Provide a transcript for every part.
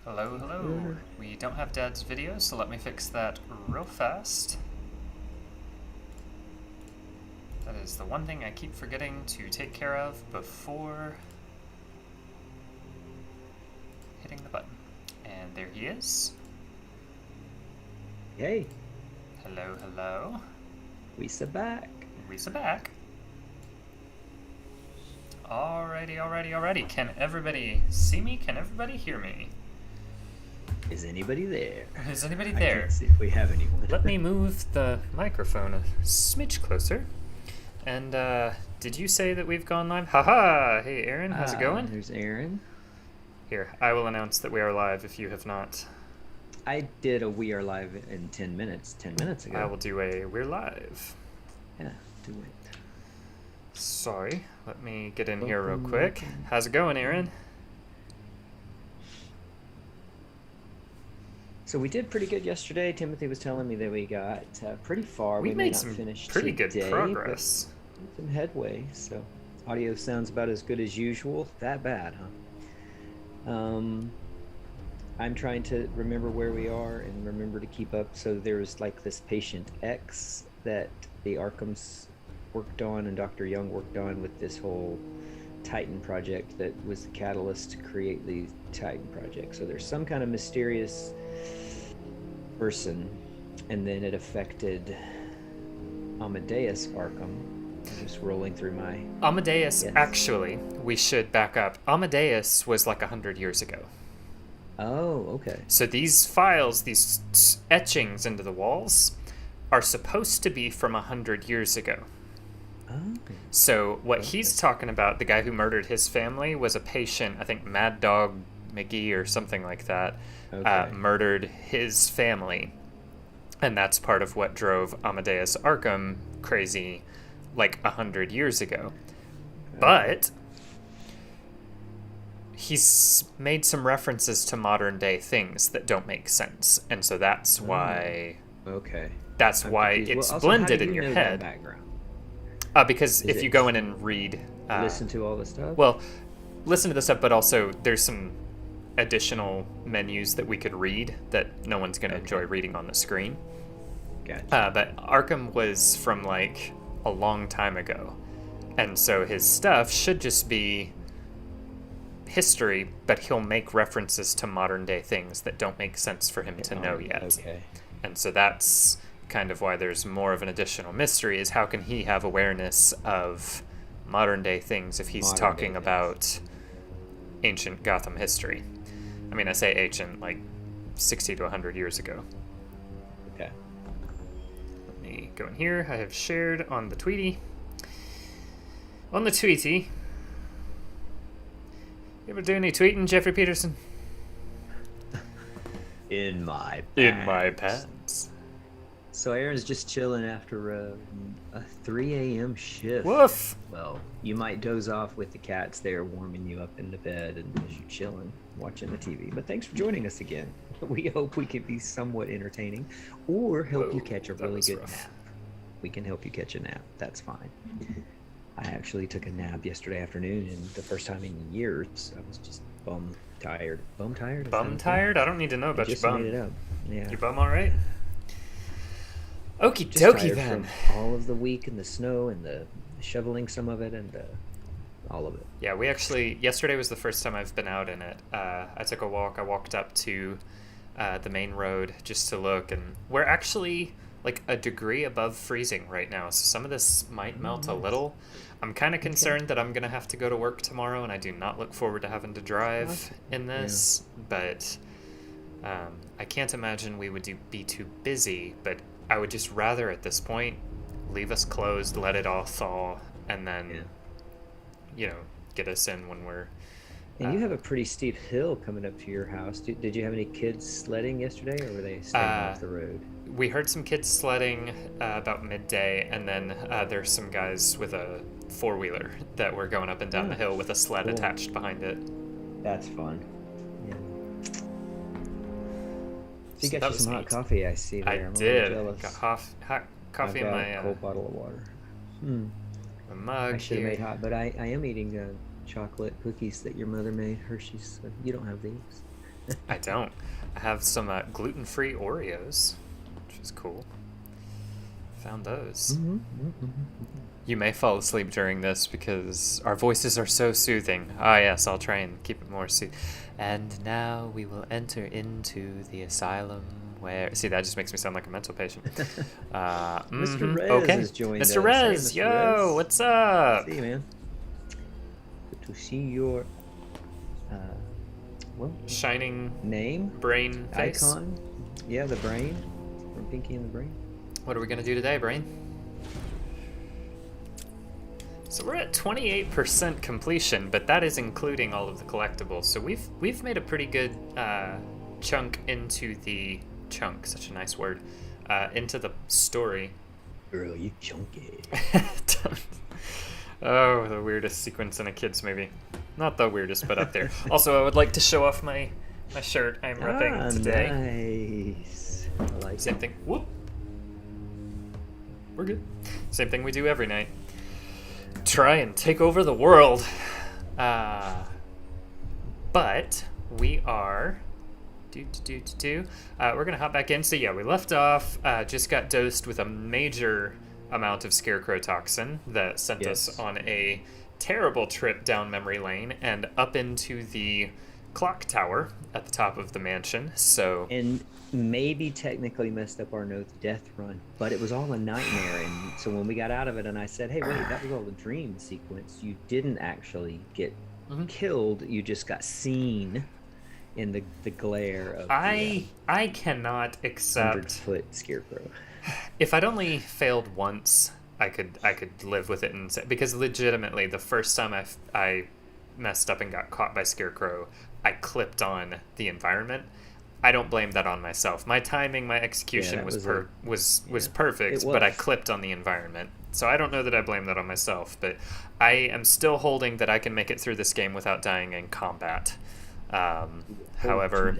Hello, hello. We don't have Dad's video, so let me fix that real fast. That is the one thing I keep forgetting to take care of before hitting the button. And there he is. Hey, Hello, hello. We're back. We're back. Alrighty. Can everybody see me? Can everybody hear me? Is anybody there? Is anybody I there? can't see if we have anyone. Let me move the microphone a smidge closer. And, did you say that we've gone live? Haha! Hey, Aaron, how's it going? There's Aaron. Here, I will announce that we are live if you have not. I did a We Are Live in 10 minutes ago. I will do a We're Live. Yeah, do it. Sorry, let me get in here real quick. How's it going, Aaron? So we did pretty good yesterday. Timothy was telling me that we got pretty far. We may made not some finish pretty today, good progress. but some headway. So audio sounds about as good as usual. That bad, huh? I'm trying to remember where we are and remember to keep up. So there's like this patient X that the Arkhams worked on and Dr. Young worked on with this whole Titan project that was the catalyst to create the Titan project. So there's some kind of mysterious person, and then it affected Amadeus Arkham. I'm just rolling through my... Amadeus, actually, we should back up. Amadeus was like 100 years ago. Oh, okay. So these files, these etchings into the walls, are supposed to be from 100 years ago. Oh. So what he's talking about, the guy who murdered his family, was a patient, I think Mad Dog McGee or something like that, murdered his family. And that's part of what drove Amadeus Arkham crazy like 100 years ago. But he's made some references to modern day things that don't make sense. And so that's why... Okay. That's why it's blended in your head. Background? Because if you go in and read... listen to all the stuff? Well, listen to the stuff, but also there's some additional menus that we could read that no one's going to enjoy reading on the screen. Gotcha. But Arkham was from, like, a long time ago. And so his stuff should just be history, but he'll make references to modern-day things that don't make sense for him to know yet. Okay. And so that's kind of why there's more of an additional mystery, is how can he have awareness of modern-day things if he's talking about ancient Gotham history? I mean, I say ancient, like 60 to 100 years ago. Okay. Let me go in here. I have shared on the Tweety. On the Tweety. You ever do any tweeting, Jeffrey Peterson? In my pants. So Aaron's just chilling after a 3 a.m. shift. Woof! Well, you might doze off with the cats there warming you up in the bed and as you're chilling, watching the TV. But thanks for joining us again. We hope we can be somewhat entertaining or help you catch a really good nap. We can help you catch a nap. That's fine. I actually took a nap yesterday afternoon, and the first time in years, I was just bum tired. Bum tired? Bum tired? I don't need to know about your bum. Made it up. Yeah. Your bum all right? Okie Just dokie then. From all of the week and the snow and the shoveling some of it and all of it. Yeah, we actually, yesterday was the first time I've been out in it. I took a walk. I walked up to the main road just to look, and we're actually like a degree above freezing right now. So some of this might melt a little. I'm kind of concerned that I'm going to have to go to work tomorrow, and I do not look forward to having to drive in this. Yeah. But I can't imagine we would be too busy, but I would just rather at this point leave us closed, let it all thaw, and then, get us in when we're... And you have a pretty steep hill coming up to your house. Did you have any kids sledding yesterday, or were they staying off the road? We heard some kids sledding about midday, and then there's some guys with a four-wheeler that were going up and down the hill with a sled attached behind it. That's fun. Yeah. So you got you some hot coffee, I see there. I did. Got hot coffee in my... cold bottle of water. A mug. I should have made hot, but I am eating chocolate cookies that your mother made, Hershey's. So you don't have these. I don't. I have some gluten-free Oreos, which is cool. Found those. You may fall asleep during this because our voices are so soothing. Ah, yes, I'll try and keep it more soothing. And now we will enter into the asylum where... See, that just makes me sound like a mental patient. Mr. Rez okay. has joined Mr. us. Rez, Hey, Mr. yo, Rez. what's up? See you, man. Good to see your Shining name, brain face. icon. Yeah, the brain from Pinky and the Brain. What are we gonna do today, Brain? So we're at 28% completion, but that is including all of the collectibles. So we've made a pretty good chunk into the chunk, such a nice word, into the story. Girl, you chunky. Oh, the weirdest sequence in a kid's movie. Not the weirdest, but up there. Also, I would like to show off my shirt I'm repping today. Nice. I like Same it. thing. Whoop. We're good. Same thing we do every night. Try and take over the world. But we are... we're gonna hop back in. So yeah, we left off, just got dosed with a major amount of scarecrow toxin that sent us on a terrible trip down memory lane and up into the clock tower at the top of the mansion. So And maybe technically messed up our death run, but it was all a nightmare. And so when we got out of it and I said, hey, wait, that was all a dream sequence. You didn't actually get killed. You just got seen in the glare of I cannot accept 100-foot scarecrow. If I'd only failed once, I could live with it and say, because legitimately the first time I messed up and got caught by Scarecrow, I clipped on the environment. I don't blame that on myself. My timing, my execution was perfect, but I clipped on the environment. So I don't know that I blame that on myself, but I am still holding that I can make it through this game without dying in combat. However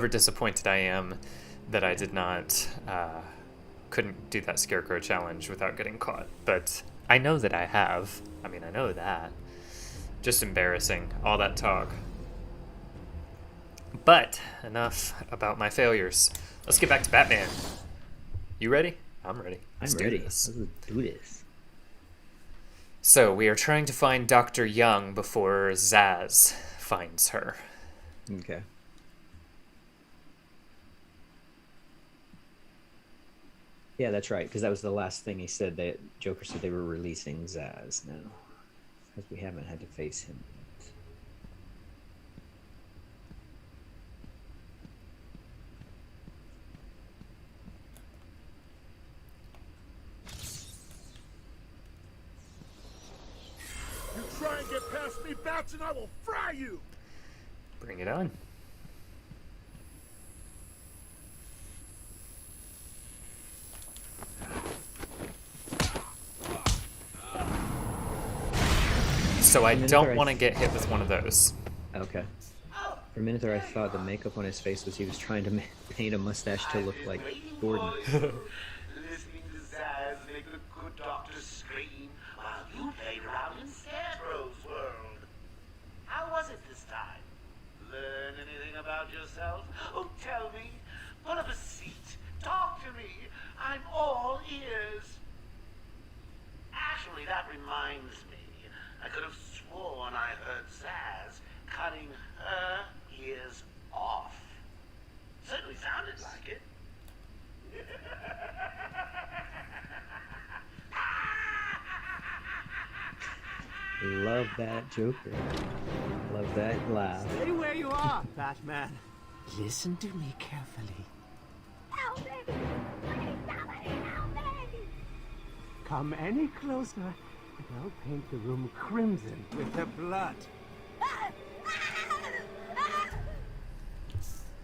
disappointed I am that I did not couldn't do that Scarecrow challenge without getting caught. But I know that I have. I mean, I know that. Just embarrassing, all that talk. But enough about my failures. Let's get back to Batman. You ready? I'm ready. I'm ready. Let's do this. So we are trying to find Dr. Young before Zaz finds her. Okay. Yeah, that's right, because that was the last thing he said. That Joker said they were releasing Zaz now, because we haven't had to face him yet. You try and get past me, Bats, and I will fry you! Bring it on. So I don't want to get hit with one of those. Okay. For a minute there, I thought the makeup on his face was he was trying to paint a mustache to look like Gordon. Listening to Zaz make the good doctor scream while you played around in Scarecrow's world. How was it this time? Learn anything about yourself? Oh, tell me. Pull up a seat. Talk to me. I'm all ears. Actually, that reminds me. I could have sworn I heard Zaz cutting her ears off. Certainly sounded like it. Love that Joker. Love that laugh. Stay where you are, Batman. Listen to me carefully. Help me! Please, somebody help me! Come any closer, and I'll paint the room crimson with the blood.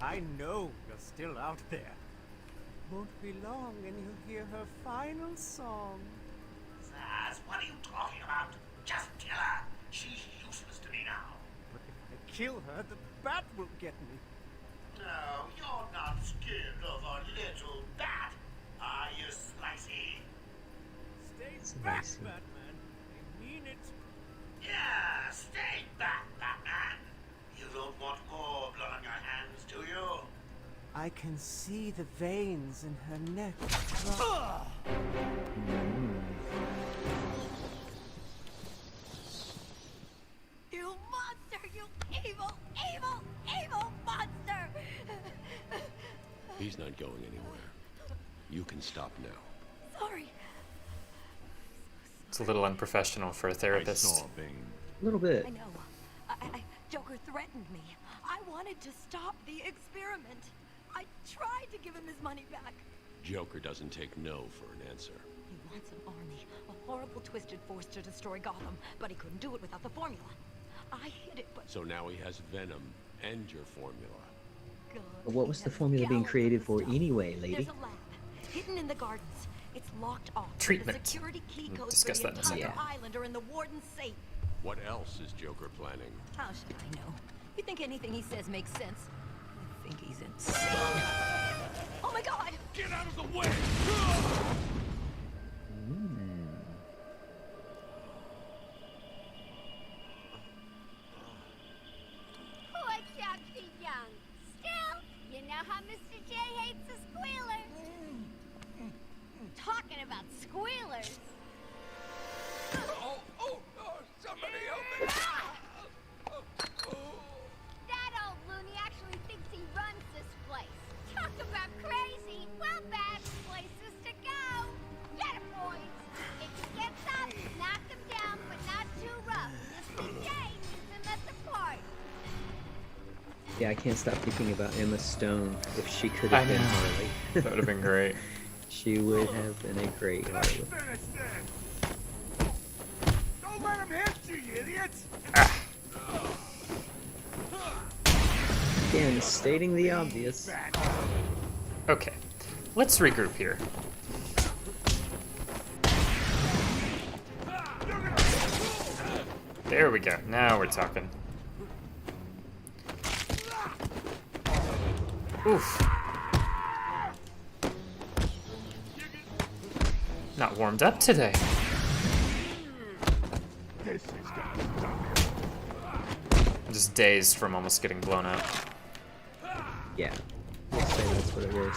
I know you're still out there. Won't be long and you'll hear her final song. Zaz, what are you talking about? Just kill her. She's useless to me now. But if I kill her, the bat will get me. No, you're not scared of a little bat, are you, Slicey? Stay back, Batman. I mean it. Yeah, stay back, Batman. You don't want more blood on your can see the veins in her neck. You monster! You evil, evil, evil monster! He's not going anywhere. You can stop now. Sorry. It's a little unprofessional for a I therapist. saw Bane. A little bit. I know. Joker threatened me. I wanted to stop the experiment. I tried to give him his money back. Joker doesn't take no for an answer. He wants an army, a horrible twisted force to destroy Gotham, but he couldn't do it without the formula. I hid it, but So now he has Venom and your formula. God, What he was the has formula being gallons of created the for stuff. anyway, lady? There's a lab hidden in the gardens. It's locked off. Treatment. The security key We'll codes for discuss the that in a entire second. island are in the warden's safe. What else is Joker planning? How should I know? You think anything he says makes sense? I think he's insane. Oh my God! Get out of the way! Poor Chucky Young. Still, you know how Mr. J hates a squealer. Talking about squealers. Somebody help me! That old loony actually thinks he runs this place. Talk about crazy. Well, bad places to go. Get it, boys. If he gets up, knock him down, but not too rough. Mr. J needs him at the party. Yeah, I can't stop thinking about Emma Stone if she could I have been know. Harley. That would have been great. She would have been a great Let's Harley. finish this! Don't let him hit you, you idiots! Again, stating the obvious. Okay, let's regroup here. There we go. Now we're talking. Oof. Not warmed up today. This is gonna stop I'm just dazed from almost getting blown up. Yeah. Let's say that's what it is.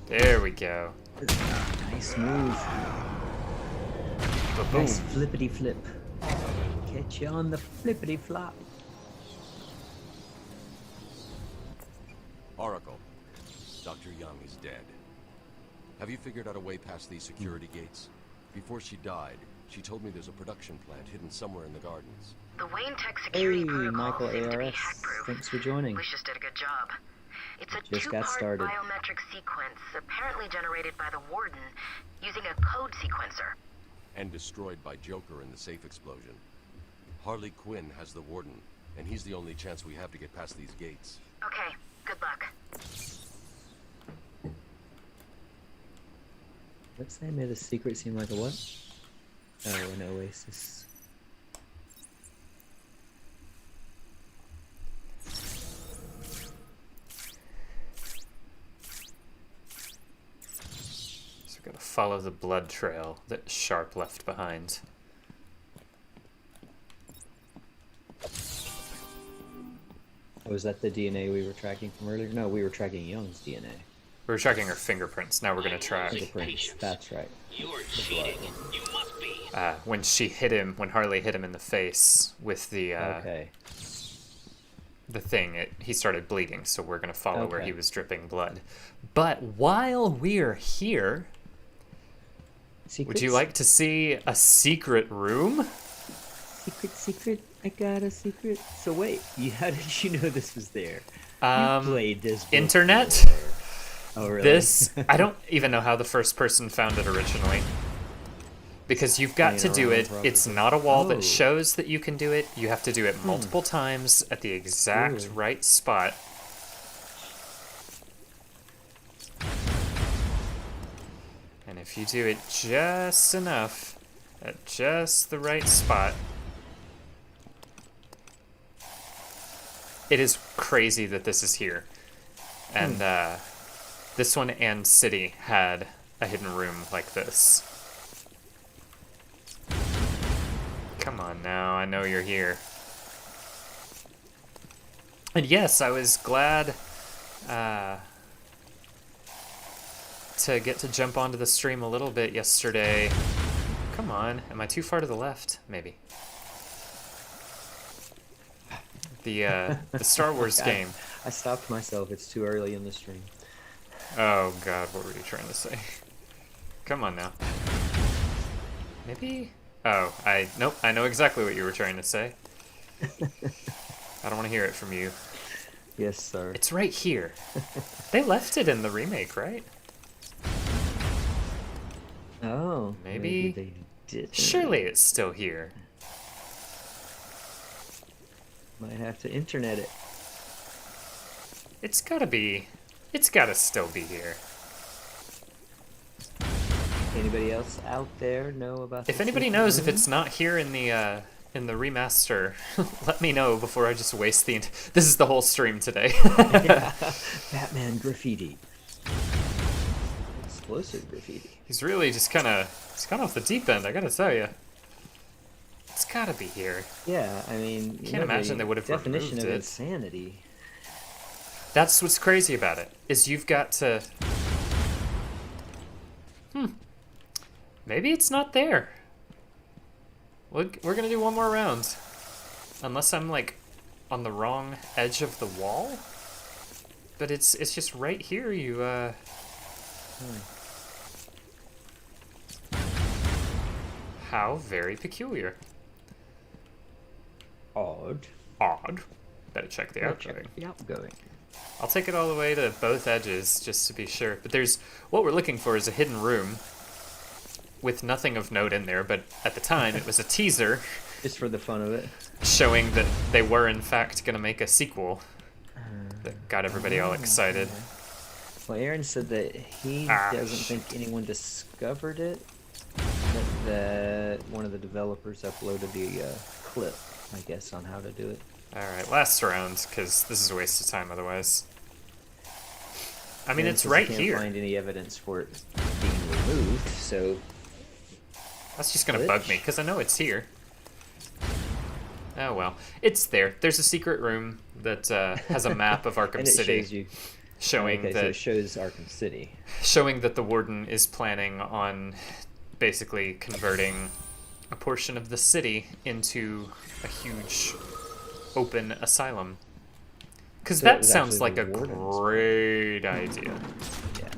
There we go. Nice move. Boom. Nice flippity flip. Catch you on the flippity flop. Oracle, Dr. Young is dead. Have you figured out a way past these security gates? Before she died, she told me there's a production plant hidden somewhere in the gardens. The Wayne Tech Hey, security protocol Michael seems to be ARS. hack-proof. Thanks for joining. Lucius did a good job. It's a Just got two-part started. biometric sequence apparently generated by the Warden using a code sequencer. And destroyed by Joker in the safe explosion. Harley Quinn has the Warden, and he's the only chance we have to get past these gates. Okay, good luck. What's that? Made the secret seem like a what? Oh, an oasis. So we've got to follow the blood trail that Sharp left behind. Oh, was that the DNA we were tracking from earlier? No, we were tracking Young's DNA. We were tracking her fingerprints. Now we're going to track Fingerprints. That's right. You're cheating. You must be. when she hit him, when Harley hit him in the face with the Okay. the thing. He started bleeding, so we're going to follow where Okay. he was dripping blood. But while we're here, would you Secrets? like to see a secret room? Secret. I got a secret. So wait, how did you know this was there? You Um, played this before. Internet. Oh, really? This, I don't even know how the first person found it originally. Because you've got to Playing do around, it. probably. It's not a wall Oh. that shows that you can do it. You have to do it multiple times at the exact Ooh. right spot. And if you do it just enough, at just the right spot, it is crazy that this is here. And this one and City had a hidden room like this. Come on now, I know you're here. And yes, I was glad to get to jump onto the stream a little bit yesterday. Come on, am I too far to the left? Maybe. The Star Wars game. I stopped myself. It's too early in the stream. Oh god, what were you trying to say? Come on now. Maybe? Oh, nope, I know exactly what you were trying to say. I don't want to hear it from you. Yes, sir. It's right here. They left it in the remake, right? Oh, Maybe they did. Surely it's still here. Might have to internet it. It's gotta still be here. Anybody else out there know about? If anybody knows if it's not here in the remaster, let me know before I just waste the. This is the whole stream today. Yeah. Batman graffiti. Explosive graffiti. He's really just he's gone off the deep end. I gotta tell you, it's gotta be here. Yeah, I mean, Can't imagine they would have definition removed of it. insanity. That's what's crazy about it, is you've got to... Maybe it's not there. We're gonna do one more round. Unless I'm, like, on the wrong edge of the wall? But it's just right here, How very peculiar. Odd. Odd. Better check the outgoing. The outgoing. I'll take it all the way to both edges, just to be sure. But what we're looking for is a hidden room with nothing of note in there, but at the time it was a teaser. Just for the fun of it. Showing that they were in fact going to make a sequel. That got everybody all excited. Well, Aaron said that he doesn't think anyone discovered it, but that one of the developers uploaded the clip, I guess, on how to do it. Alright, last round, because this is a waste of time otherwise. I mean, Aaron it's says right he here. can't find any evidence for it being removed, so... That's just going to bug me, because I know it's here. Oh well. It's there. There's a secret room that has a map of Arkham and it City. shows you. Showing okay, that so it shows Arkham City. Showing that the warden is planning on basically converting a portion of the city into a huge open asylum. Because that sounds like a great idea. Yeah.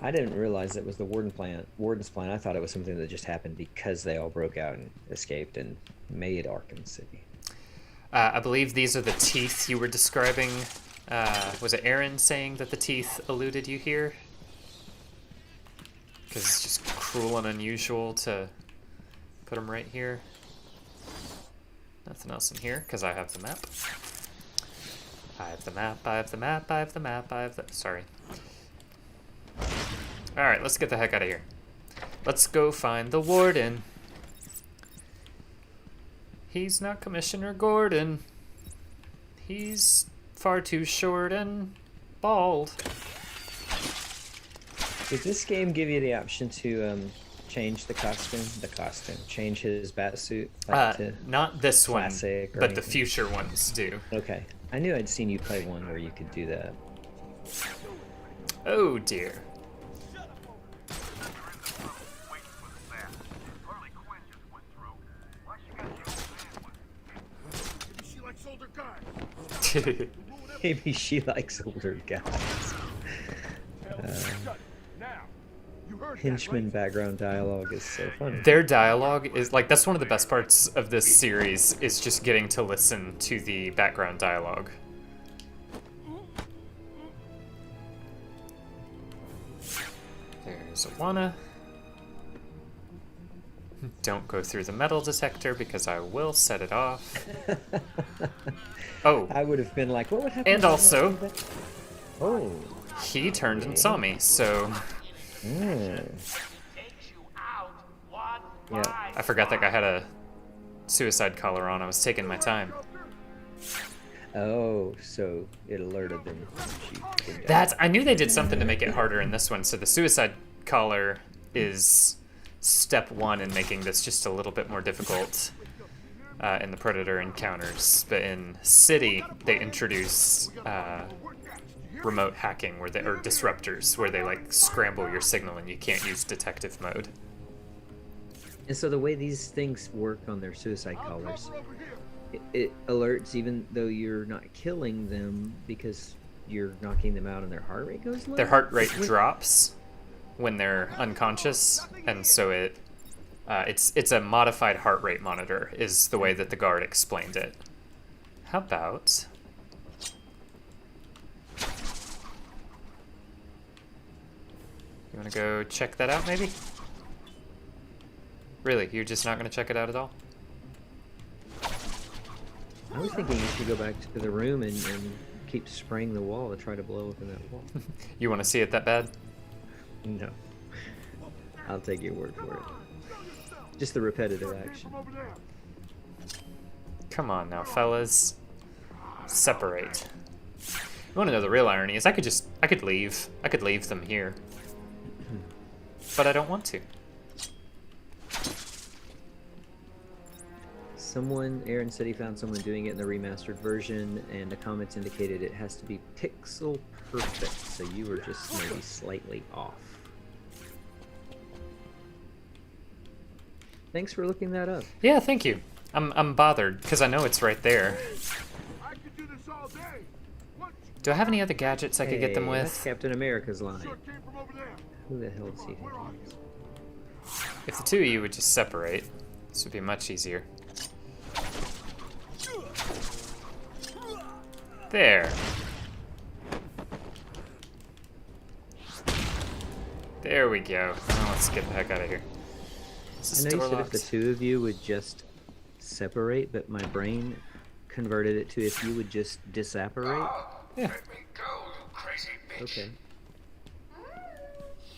I didn't realize it was the warden's plan. I thought it was something that just happened because they all broke out and escaped and made Arkham City. I believe these are the teeth you were describing. Was it Aaron saying that the teeth eluded you here? Because it's just cruel and unusual to put them right here. Nothing else in here, because I have the map. I have the map, I have the map, I have the map, I have the... Sorry. Alright, let's get the heck out of here. Let's go find the warden. He's not Commissioner Gordon. He's far too short and bald. Did this game give you the option to change the costume? Change his bat suit? Like not this one, but the anything? future ones do. Okay. I knew I'd seen you play one where you could do that. Oh dear. Maybe she likes older guys. Henchman background dialogue is so funny. Their dialogue is like, that's one of the best parts of this series, is just getting to listen to the background dialogue. There's Awana. Don't go through the metal detector because I will set it off. Oh. I would have been like, what would happen? And also, oh, he turned and saw me, so... yeah. I forgot that guy had a suicide collar on. I was taking my time. Oh, so it alerted them. I knew they did something to make it harder in this one, so the suicide collar is step one in making this just a little bit more difficult. in the Predator encounters, but in City they introduce remote hacking or disruptors where they like scramble your signal and you can't use detective mode. And so the way these things work on their suicide collars, it alerts even though you're not killing them because you're knocking them out and their heart rate goes low? Their heart rate drops when they're unconscious, and so it's a modified heart rate monitor is the way that the guard explained it. How about... You want to go check that out, maybe? Really? You're just not going to check it out at all? I was thinking you should go back to the room and keep spraying the wall to try to blow open that wall. You want to see it that bad? No. I'll take your word for it. Just the repetitive action. Come on now, fellas. Separate. You want to know the real irony is I could leave. I could leave them here. But I don't want to. Aaron said he found someone doing it in the remastered version, and the comments indicated it has to be pixel perfect, so you were just maybe slightly off. Thanks for looking that up. Yeah, thank you. I'm bothered because I know it's right there. I could do this all day. What? Do I have any other gadgets I could get them That's with? Captain America's line. Sure came from over there. Who the hell is he? If the two of you would just separate, this would be much easier. There. There we go. Now let's get the heck out of here. I know you said if the two of you would just separate, but my brain converted it to if you would just disapparate. Yeah. Let me go, you crazy bitch. Okay.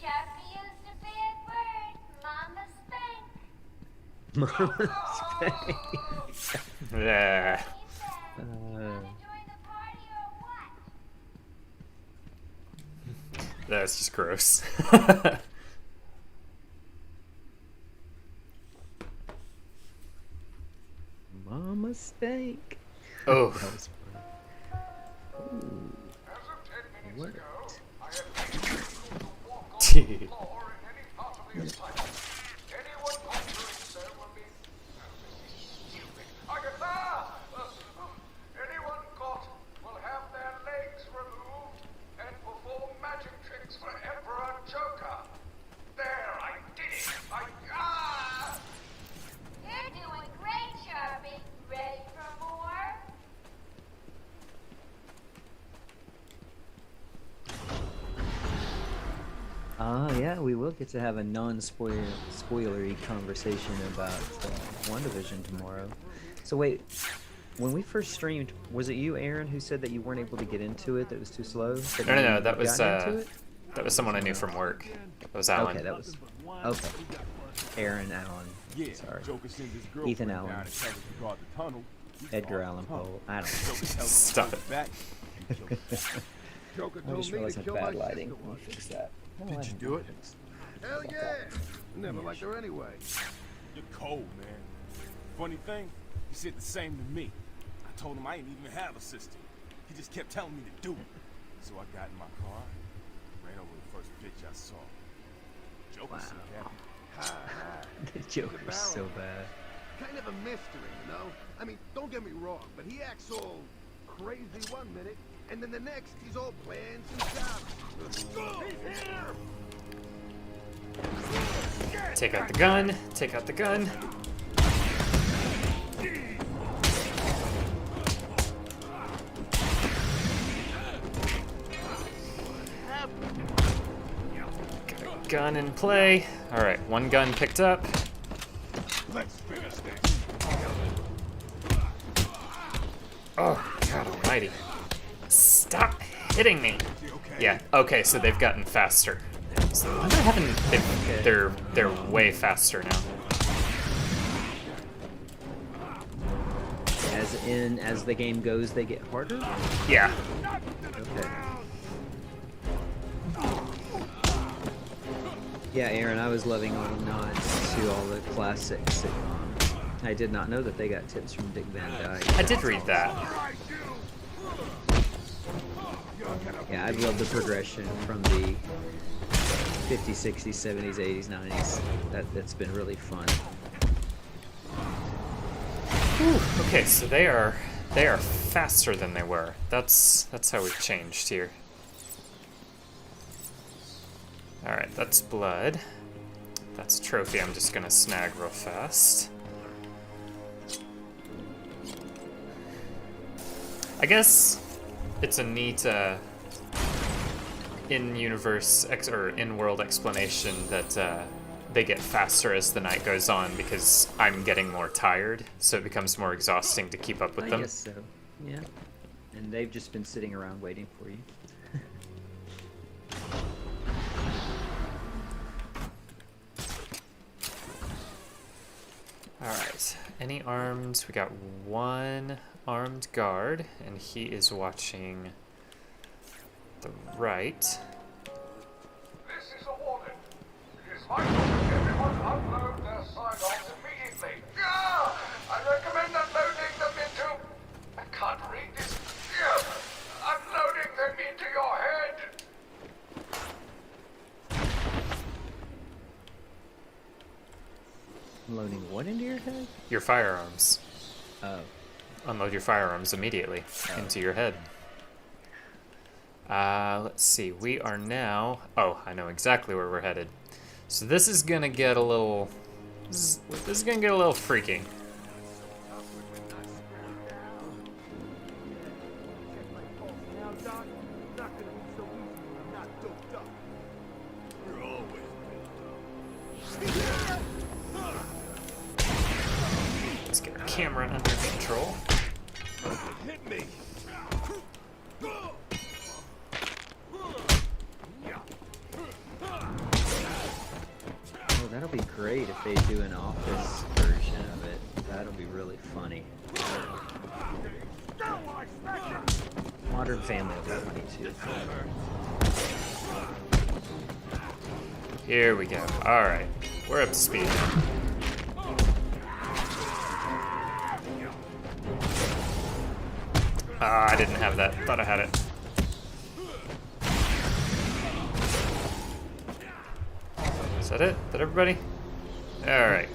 Sharpie used a bad word. Mama spank. Mama spank. Yeah. Join the party or what? That's just gross. Mama spank. Oh. That was funny. Ooh. As of 10 minutes Worked. ago, I have taken you to walk on the floor in any part of the assignment. Anyone caught doing so will be... stupid. Agatha! Anyone caught will have their legs removed and perform magic tricks for Emperor Joker. There, I did it! You're doing great, Sharpie. Ready for more? Yeah, we will get to have a non-spoilery conversation about WandaVision tomorrow. So wait, when we first streamed, was it you, Aaron, who said that you weren't able to get into it, that it was too slow? No, that was into it? that was someone I knew from work. That was Alan. Okay, that was... Okay. Aaron Allen. Yeah, Sorry. Joker sends his girlfriend Ethan Allen. down and tells her to guard the tunnel. Edgar Allan Poe. I don't know. Joker tells her to Stop pull it. back. He kills her. Joker I told just me realized to I kill have my bad lighting. sister Let me once. fix that. Did you do it? Hell yeah! Never liked her anyway. You're cold, man. Funny thing, he said the same to me. I told him I didn't even have a sister. He just kept telling me to do it. So I got in my car, ran over the first bitch I saw. Joker seemed happy. The Joker's so bad. Kind of a mystery, you know? I mean, don't get me wrong, but he acts all crazy one minute, and then the next he's all plans and jobs. He's here! Take out the gun. Take out the gun. Got a gun in play. All right, one gun picked up. Let's finish this. Oh, God almighty. Stop hitting me. Yeah, okay, so they've gotten faster. So why am I having... They're way faster now. As the game goes, they get harder? Yeah. Okay. Yeah, Aaron, I was loving all the nods to all the classic sitcoms. I did not know that they got tips from Dick Van Dyke. I did read that. Yeah, I've loved the progression from the 50s, 60s, 70s, 80s, 90s. That's been really fun. Whew. Okay, so they are faster than they were. That's how we've changed here. All right, that's blood. That's a trophy I'm just gonna snag real fast. I guess it's a neat in-universe or in-world explanation that they get faster as the night goes on because I'm getting more tired, so it becomes more exhausting to keep up with them. I guess so. Yeah. And they've just been sitting around waiting for you. Alright, any armed? We got one armed guard, and he is watching the right. This is a warning. It is vital that everyone unload their sidearms immediately. I recommend unloading them into... I can't read this. Unloading them into your head. Loading what into your head? Your firearms. Oh. Unload your firearms immediately into your head. Let's see. We are now... Oh, I know exactly where we're headed. So this is gonna get a little... This is gonna get a little freaky. Let's get our camera under control. Hit me. Oh, that'll be great if they do an office version of it. That'll be really funny. Modern Family will be funny too. Here we go. Alright. We're up to speed now. I didn't have that. Thought I had it. Is that it? That everybody? Alright.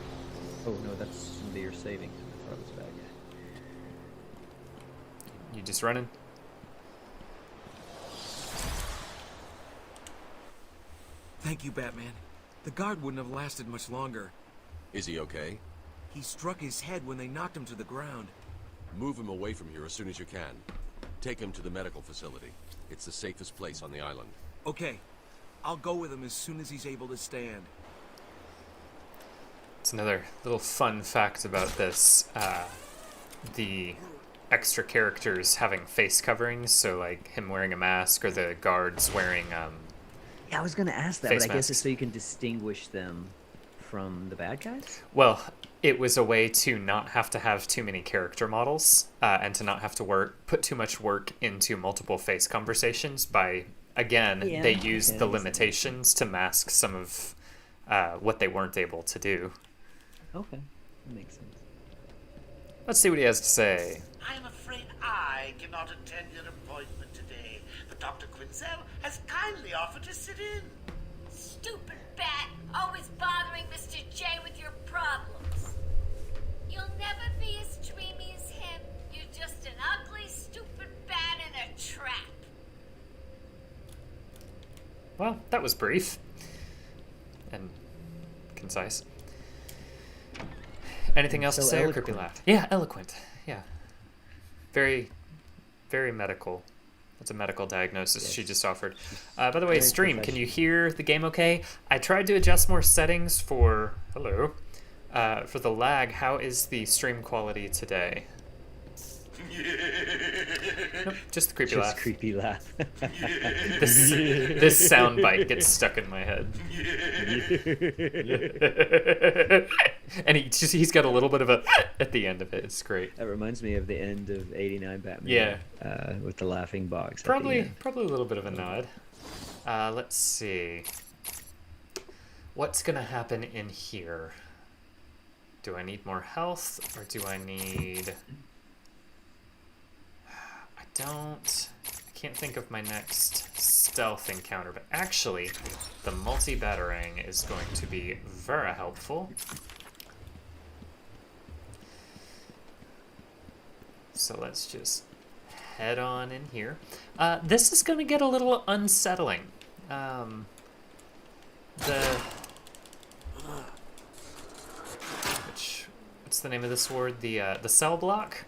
Oh no, that's somebody you're saving. I thought it was back. You just running? Thank you, Batman. The guard wouldn't have lasted much longer. Is he okay? He struck his head when they knocked him to the ground. Move him away from here as soon as you can. Take him to the medical facility. It's the safest place on the island. Okay. I'll go with him as soon as he's able to stand. It's another little fun fact about this. The extra characters having face coverings, so like him wearing a mask or the guards wearing Yeah, I was gonna ask that, face but I guess masks. it's so you can distinguish them from the bad guys? Well, it was a way to not have to have too many character models and to not have to put too much work into multiple face conversations by, again, Yeah, they used okay, the I guess that limitations to mask some of what they weren't able to do. Okay, that makes sense. Let's see what he has to say. I'm afraid I cannot attend your appointment today, but Dr. Quinzel has kindly offered to sit in. Stupid bat, always bothering Mr. J with your problems. You'll never be as dreamy as him. You're just an ugly, stupid bat in a trap. Well, that was brief and concise. Anything else So to say or eloquent. creepy laugh? Yeah, eloquent. Yeah. Very, very medical. That's a medical diagnosis Yes. she just offered. By the way, Very stream, can you professional. hear the game okay? I tried to adjust more settings for... Hello. For the lag. How is the stream quality today? Nope, just the creepy Just laugh. creepy laugh. This sound bite gets stuck in my head. And he's got a little bit of a at the end of it. It's great. That reminds me of the end of '89 Batman. Yeah. With the laughing box. at the Probably end. a little bit of a nod. Let's see. What's gonna happen in here? Do I need more health, or do I need... I can't think of my next stealth encounter, but actually, the multi-batarang is going to be very helpful. So let's just head on in here. This is going to get a little unsettling. What's the name of this ward? The cell block.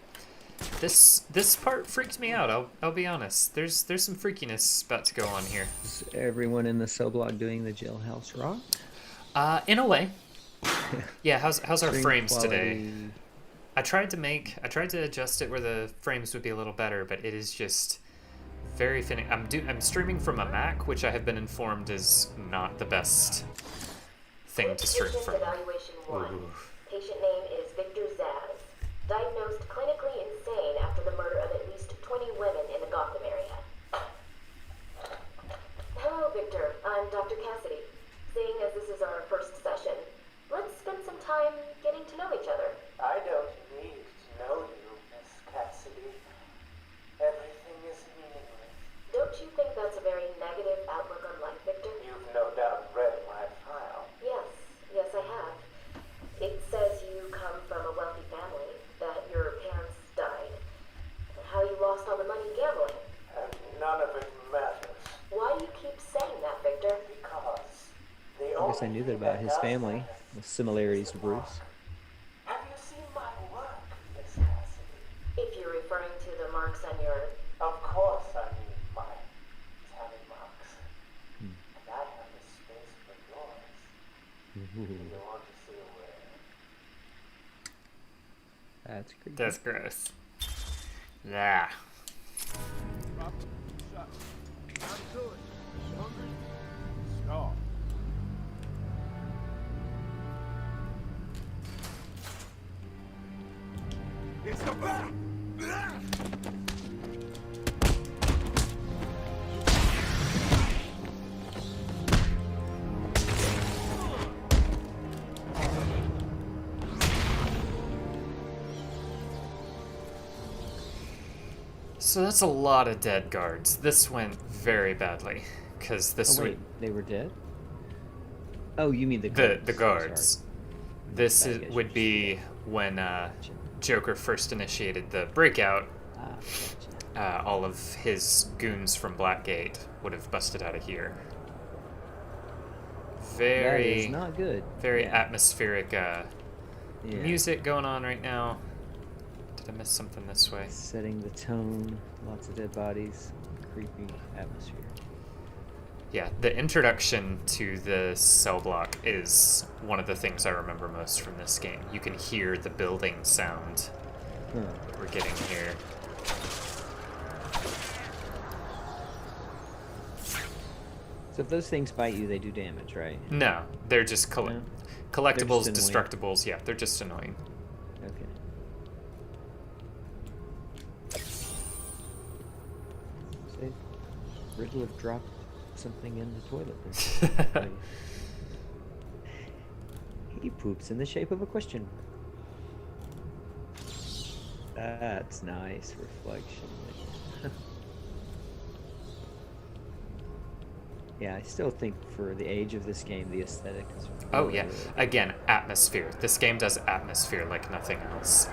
This part freaked me out. I'll be honest. There's some freakiness about to go on here. Is everyone in the cell block doing the jailhouse rock? In a way. Yeah. How's our Screen frames quality. today? I tried to adjust it where the frames would be a little better, but it is just very thin. I'm streaming from a Mac, which I have been informed is not the best thing to stream from. Evaluation 1. Ooh. Patient name is Victor Zaz. Diagnosed clinically insane after the murder of at least 20 women in the Gotham area. Hello, Victor. I'm Dr. Cassidy. Seeing as this is our first session, let's spend some time getting to know each other. I don't need to know you, Miss Cassidy. Everything is meaningless. Don't you think that's a very negative outlook on life, Victor? You've no doubt read my file. Yes, I have. It says you come from a wealthy family, that your parents died, and how you lost all the money gambling. And none of it matters. Why do you keep saying that, Victor? Because I guess I knew that about his family, with similarities to Bruce. Have you seen my work, Miss Cassidy? If you're referring to the marks on your... Of course I mean my tally marks. And I have a space for yours. Do you want to see where? That's creepy. That's gross. Yeah. I'm good. Hungry? Star. It's the battle! So that's a lot of dead guards. This went very badly, because this Oh wait, they were dead? Oh, you mean the guards. the guards. Sorry. This I guess would you be when Joker first initiated the breakout. Gotcha. All of his goons from Blackgate would have busted out of here. That is Very, not good. very Yeah. atmospheric Yeah. music going on right now. Did I miss something this way? Setting the tone, lots of dead bodies, creepy atmosphere. Yeah, the introduction to the cell block is one of the things I remember most from this game. You can hear the building sound we're getting here. So if those things bite you, they do damage, right? No, they're just No? collectibles, They're just annoying. destructibles. Yeah, they're just annoying. Okay. Say, Riddle have dropped something in the toilet there. He poops in the shape of a question mark. That's nice reflection. Yeah, I still think for the age of this game, the aesthetic is Oh really, yeah, really good. again, atmosphere. This game does atmosphere like nothing else.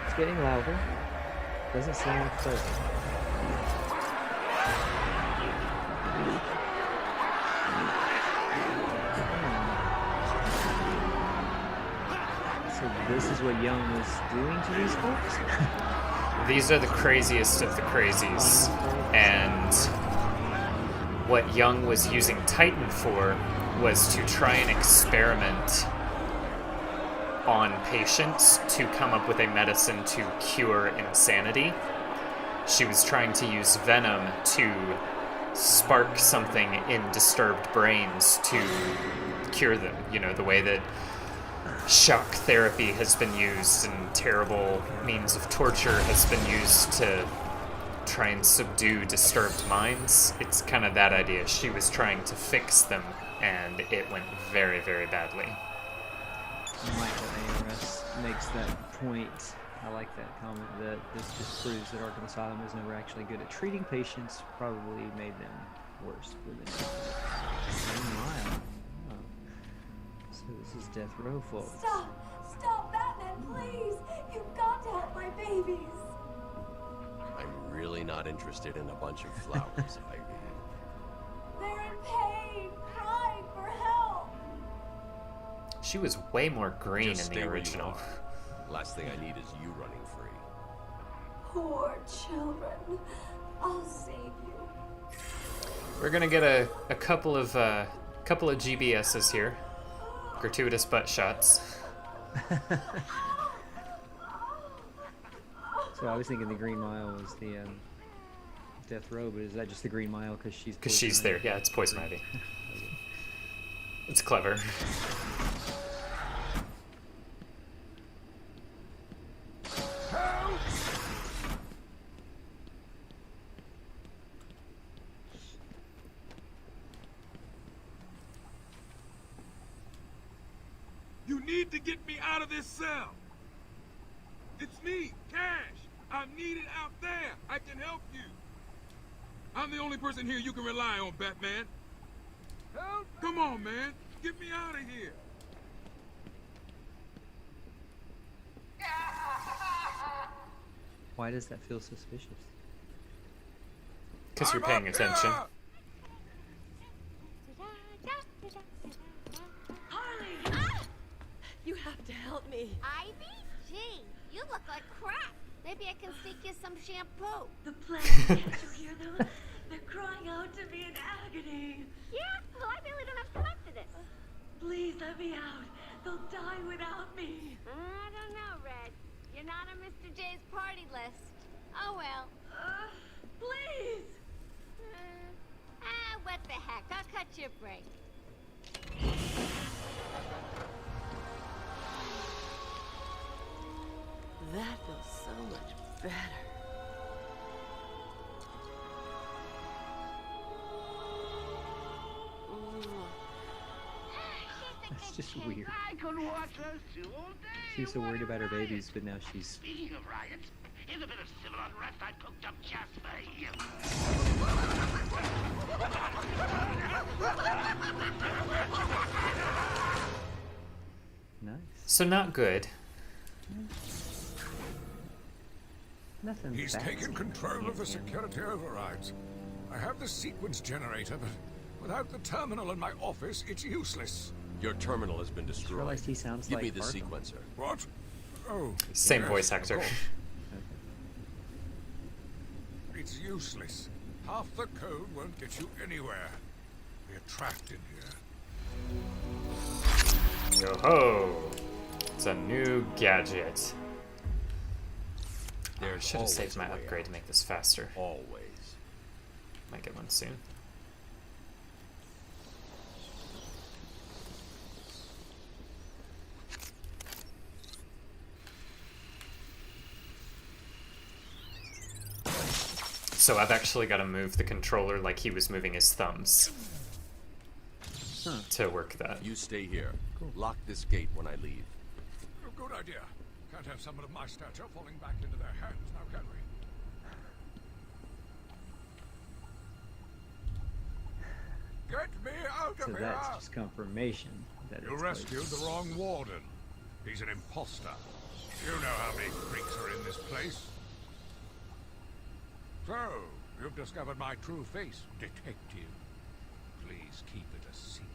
It's getting louder. Doesn't sound pleasant. So this is what Young was doing to these folks? These are the craziest of the crazies, and what Young was using Titan for was to try and experiment on patients to come up with a medicine to cure insanity. She was trying to use venom to spark something in disturbed brains to cure them, you know, the way that shock therapy has been used and terrible means of torture has been used to try and subdue disturbed minds. It's kind of that idea. She was trying to fix them, and it went very, very badly. Michael ARS makes that point. I like that comment that this just proves that Arkham Asylum was never actually good at treating patients, probably made them worse within a mile. Oh. So this is Death Row, folks. Stop! Stop, Batman, please! You've got to help my babies! I'm really not interested in a bunch of flowers, Ivy. They're in pain, crying for help! She was way more green Just in the stay where you original. are. Last thing I need is you running free. Poor children. I'll save you. We're gonna get a couple of GBSs here. Gratuitous butt shots. So I was thinking the Green Mile was the Death Row, but is that just the Green Mile because she's Because there. Yeah, it's Poison Ivy. It's clever. You need to get me out of this cell. It's me, Cash. I'm needed out there. I can help you. I'm the only person here you can rely on, Batman. Help! Come on, man. Get me out of here. Why does that feel suspicious? Because you're paying attention. Harley! You have to help me. Ivy? Gee, you look like crap. Maybe I can sneak you some shampoo. The plants, can't you hear them? They're crying out to me in agony. Yeah? Well, I really don't have time for this. Please let me out. They'll die without me. I don't know, Red. You're not on Mr. J's party list. Oh, well. Please! What the heck? I'll cut your break. That feels so much better. That's just weird. I could watch those two all day. She's so worried about her babies, but now she's... Speaking of riots, here's a bit of civil unrest I cooked up just for you. Nice. So not good. Nothing He's bad. taken control of the security overrides. I have the sequence generator, but without the terminal in my office, it's useless. Your terminal has been destroyed. realized he sounds Give me like the Arkham. sequencer. What? Oh. Same yes, voice of actor. course. It's useless. Half the code won't get you anywhere. We're trapped in here. Yo-ho! It's a new gadget. I There's should have saved always my a way upgrade out. to make this faster. Always. Might get one soon. So I've actually got to move the controller like he was moving his thumbs to work that. You stay here. Lock this gate when I leave. Oh, good idea. Can't have someone of my stature falling back into their hands now, can we? Get me out So of here! that's just confirmation that You it's rescued the wrong warden. He's an imposter. You know how many freaks are in this place. So, you've discovered my true face, detective. Please keep it a secret.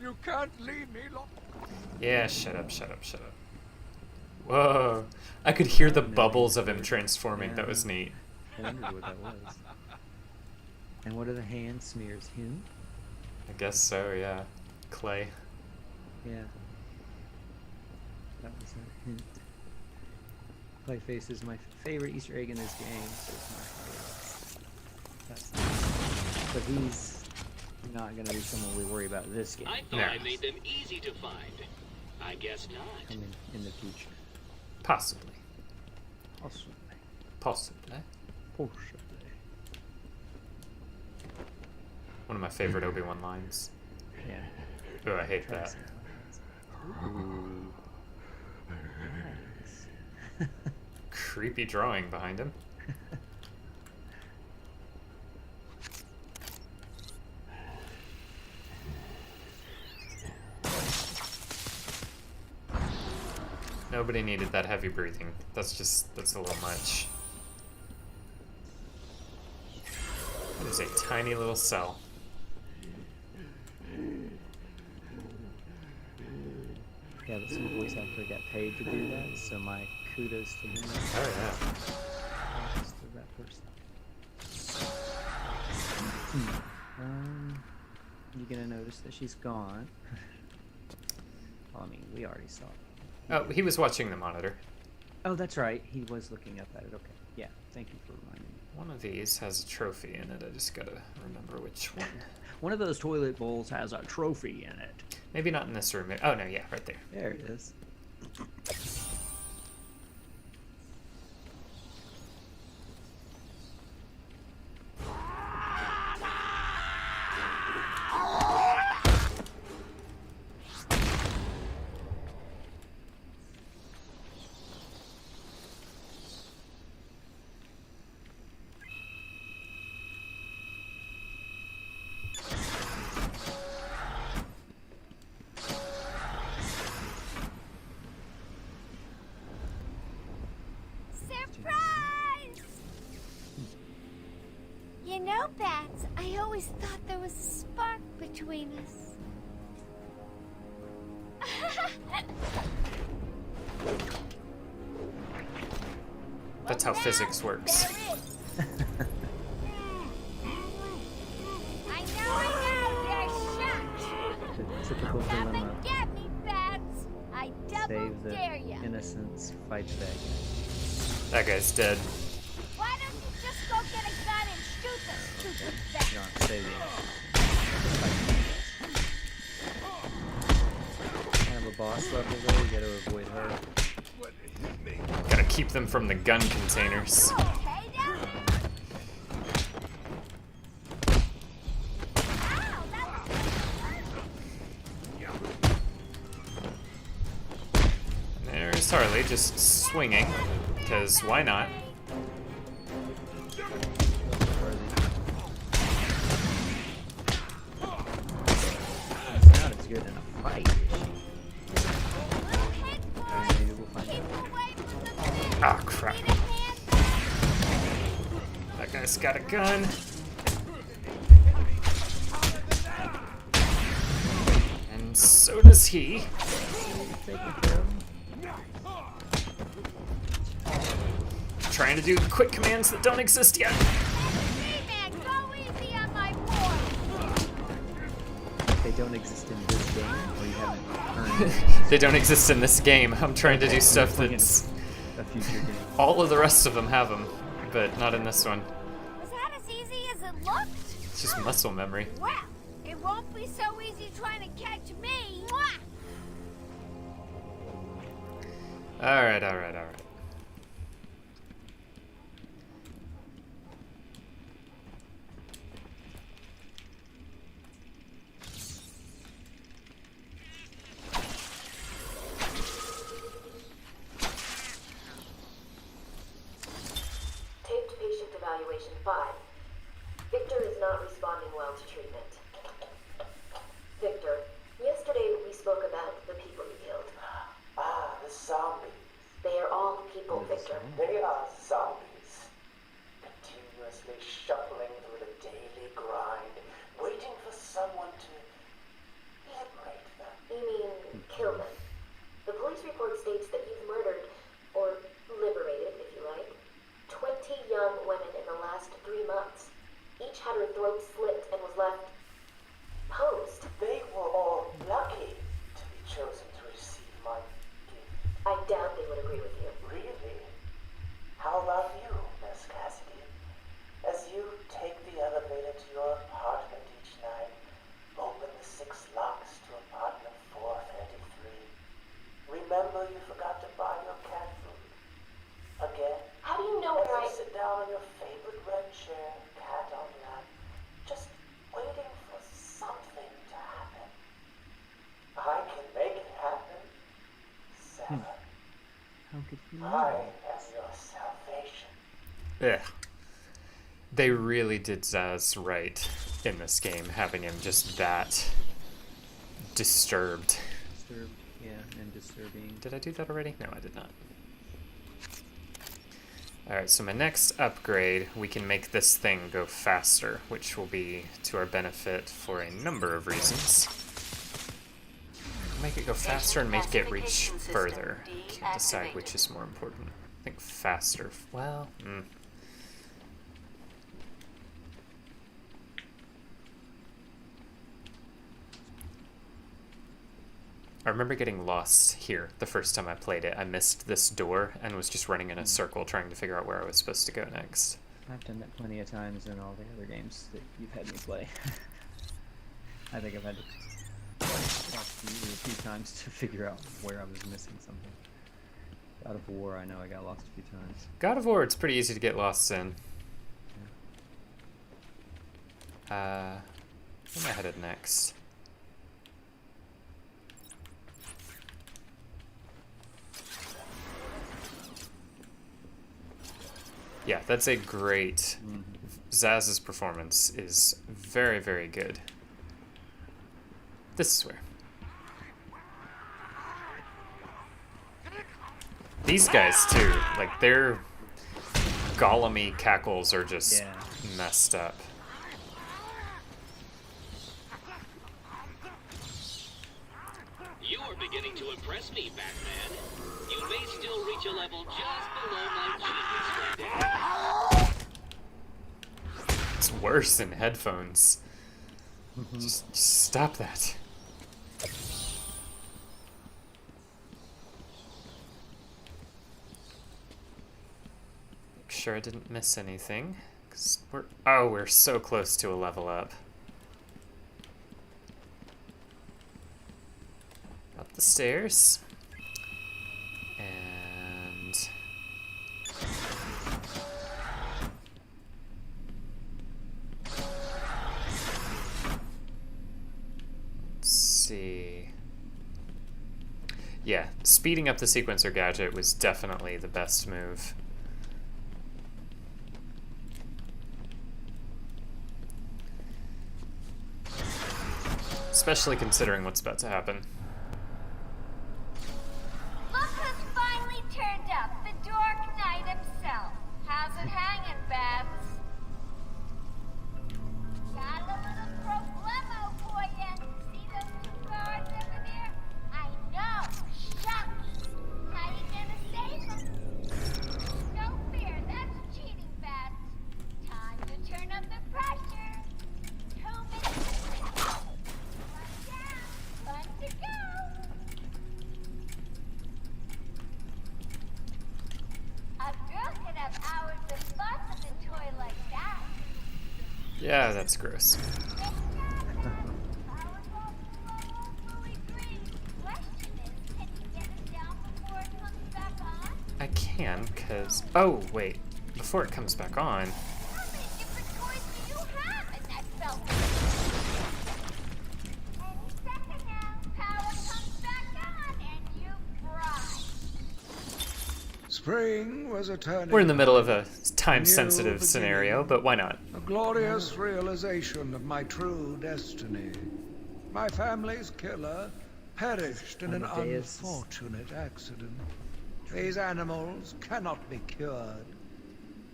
You can't leave me locked. Yeah, shut up, shut up, shut up. Whoa. I could hear the bubbles of him transforming. Yeah. That was neat. I wondered what that was. And what are the hand smears? Him? I guess so, yeah. Clay. Yeah. That was a hint. Clayface is my favorite Easter egg in this game, so it's my favorite. That's but he's not gonna be someone we worry about this game. I thought I made them easy to find. I guess not. In the future. Possibly. Possibly. Possibly. Possibly. One of my favorite Obi-Wan lines. Yeah. Oh, I hate that. Ooh. Nice. Creepy drawing behind him. Nobody needed that heavy breathing. That's a little much. It is a tiny little cell. Yeah, but some voice actor got paid to do that, so my kudos to him. Oh yeah. Props to that person. You gonna notice that she's gone? Well, I mean, we already saw it. Oh, he was watching the monitor. Oh, that's right. He was looking up at it. Okay. Yeah. Thank you for reminding me. One of these has a trophy in it. I just gotta remember which one. One of those toilet bowls has a trophy in it. Maybe not in this room. Oh no, yeah, right there. There it is. You know, Bats, I always thought there was a spark between us. That's how physics works. I know, you're shocked. Typical Come dilemma. and get me, Bats. I double Save the dare you. innocence, fight the bad That guy's dead. Why don't you just go get a gun and shoot the stupid bat? John, save the kind of a boss level though, you gotta avoid her. Gotta keep them from the gun containers. Okay, down there? Ow, There's Harley just swinging, because why not? She's not as good in a fight, is she? Maybe we'll find out. Ah, crap. That guy's got a gun. And so does he. Trying to do quick commands that don't exist yet. Hey, man, go easy on my boy. They don't exist in this game, or you haven't earned They don't exist in this game. I'm trying to do stuff that's... a future game. All of the rest of them have them, but not in this one. Was that as easy as it looked? It's just muscle memory. Well, it won't be so easy trying to catch me. Mwah! Alright. Taped patient evaluation 5. Victor is not responding well to treatment. Victor, yesterday we spoke about the people you killed. Ah, the zombies. They are all people, Victor. They are zombies. Continuously shuffling through the daily grind, waiting for someone to liberate them. You mean kill them? The police report states that you've murdered, or liberated if you like, 20 young women in the last 3 months. Each had her throat slit and was left posed. They were all lucky to be chosen to receive my gift. I doubt they would agree with you. Really? How about you, Miss Cassidy? As you take How could he I lie? am your salvation. Ugh. They really did Zaz right in this game, having him just that disturbed. Disturbed, yeah, and disturbing. Did I do that already? No, I did not. Alright, so my next upgrade, we can make this thing go faster, which will be to our benefit for a number of reasons. Make it go faster and make it reach further. Can't decide which is more important. I think faster. Well, I remember getting lost here the first time I played it. I missed this door and was just running in a circle trying to figure out where I was supposed to go next. I've done that plenty of times in all the other games that you've had me play. I think I've had to watch you a few times to figure out where I was missing something. God of War, I know I got lost a few times. God of War, it's pretty easy to get lost in. Where am I headed next? Yeah, that's a great... Zaz's performance is very, very good. This is where. These guys, too. Like, their golem-y cackles are just messed up. You are beginning to impress me, Batman. You may still reach a level just below my genius right. It's worse in headphones. Just stop that. Make sure I didn't miss anything. 'Cause we're so close to a level up. Up the stairs. And... let's see. Yeah, speeding up the sequencer gadget was definitely the best move. Especially considering what's about to happen. Look who's finally turned up, the Dark Knight himself. How's it hanging, Babs? Got a little problemo for you. See those two guards over there? I know. Shucks. How you gonna save them? No fear, that's cheating, Babs. Time to turn up the pressure. 2 minutes. Fun to go! A girl could have hours of fun with a toy like that. Yeah, that's gross. I can, because... oh, wait. Before it comes back on... How many different toys do you have in that belt? Any second now, power comes back on and you fry. Spring was a turning. We're in the middle of a time-sensitive scenario, but why not? A glorious realization of my true destiny. My family's killer perished in an unfortunate accident. These animals cannot be cured.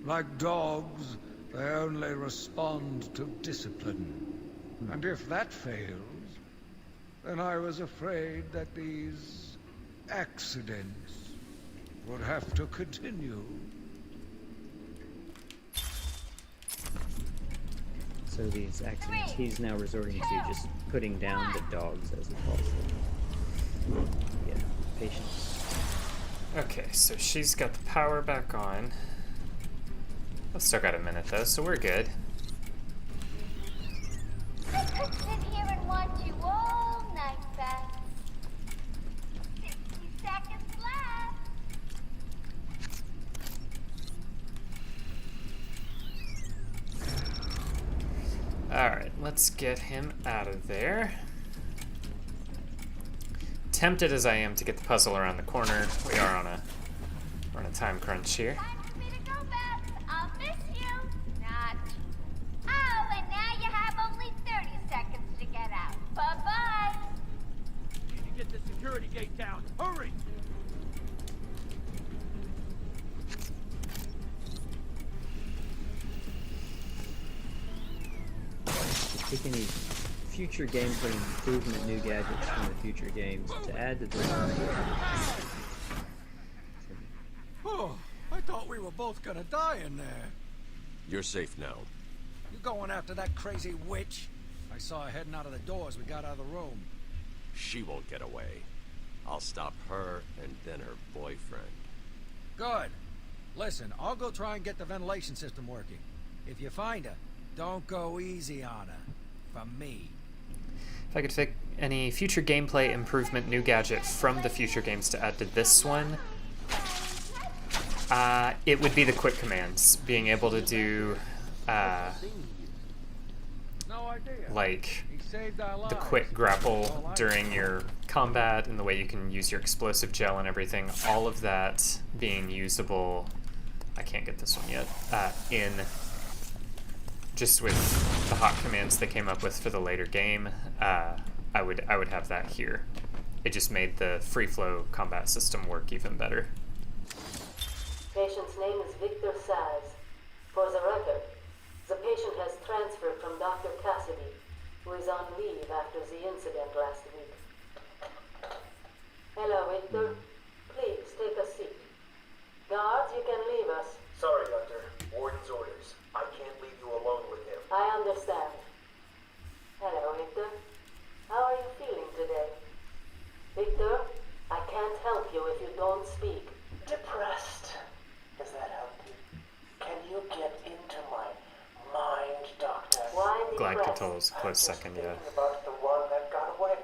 Like dogs, they only respond to discipline. And if that fails, then I was afraid that these accidents would have to continue. So these accidents he's now resorting to just putting down the dogs, as he calls them. Yeah, patience. Okay, so she's got the power back on. I've still got a minute though, so we're good. I could sit here and watch you all night, Beth. 60 seconds left. Alright, let's get him out of there. Tempted as I am to get the puzzle around the corner, we are on a time crunch here. Time for me to go, Beth. I'll miss you. Not. Oh, and now you have only 30 seconds to get out. Bye-bye. Need to get the security gate down. Hurry! Pick any future gameplay improvement new gadgets from the future games to add to the Oh, I thought we were both gonna die in there. You're safe now. You going after that crazy witch? I saw her heading out of the door as we got out of the room. She won't get away. I'll stop her and then her boyfriend. Good. Listen, I'll go try and get the ventilation system working. If you find her, don't go easy on her. From me. If I could pick any future gameplay improvement new gadget from the future games to add to this one, it would be the quick commands. Being able to do, like, the quick grapple during your combat and the way you can use your explosive gel and everything. All of that being usable, I can't get this one yet, in just with the hot commands they came up with for the later game. I would have that here. It just made the free flow combat system work even better. Patient's name is Victor Saz. For the record, the patient has transferred from Dr. Cassidy, who is on leave after the incident last week. Hello, Victor. Please take a seat. Guards, you can leave us. Sorry, Doctor. Warden's orders. I can't leave you alone with him. I understand. Hello, Victor. How are you feeling today? Victor, I can't help you if you don't speak. Depressed. Does that help you? Can you get into my mind, Doctor? Why Glide depressed? control is a close second, yeah. Thinking about the one that got away.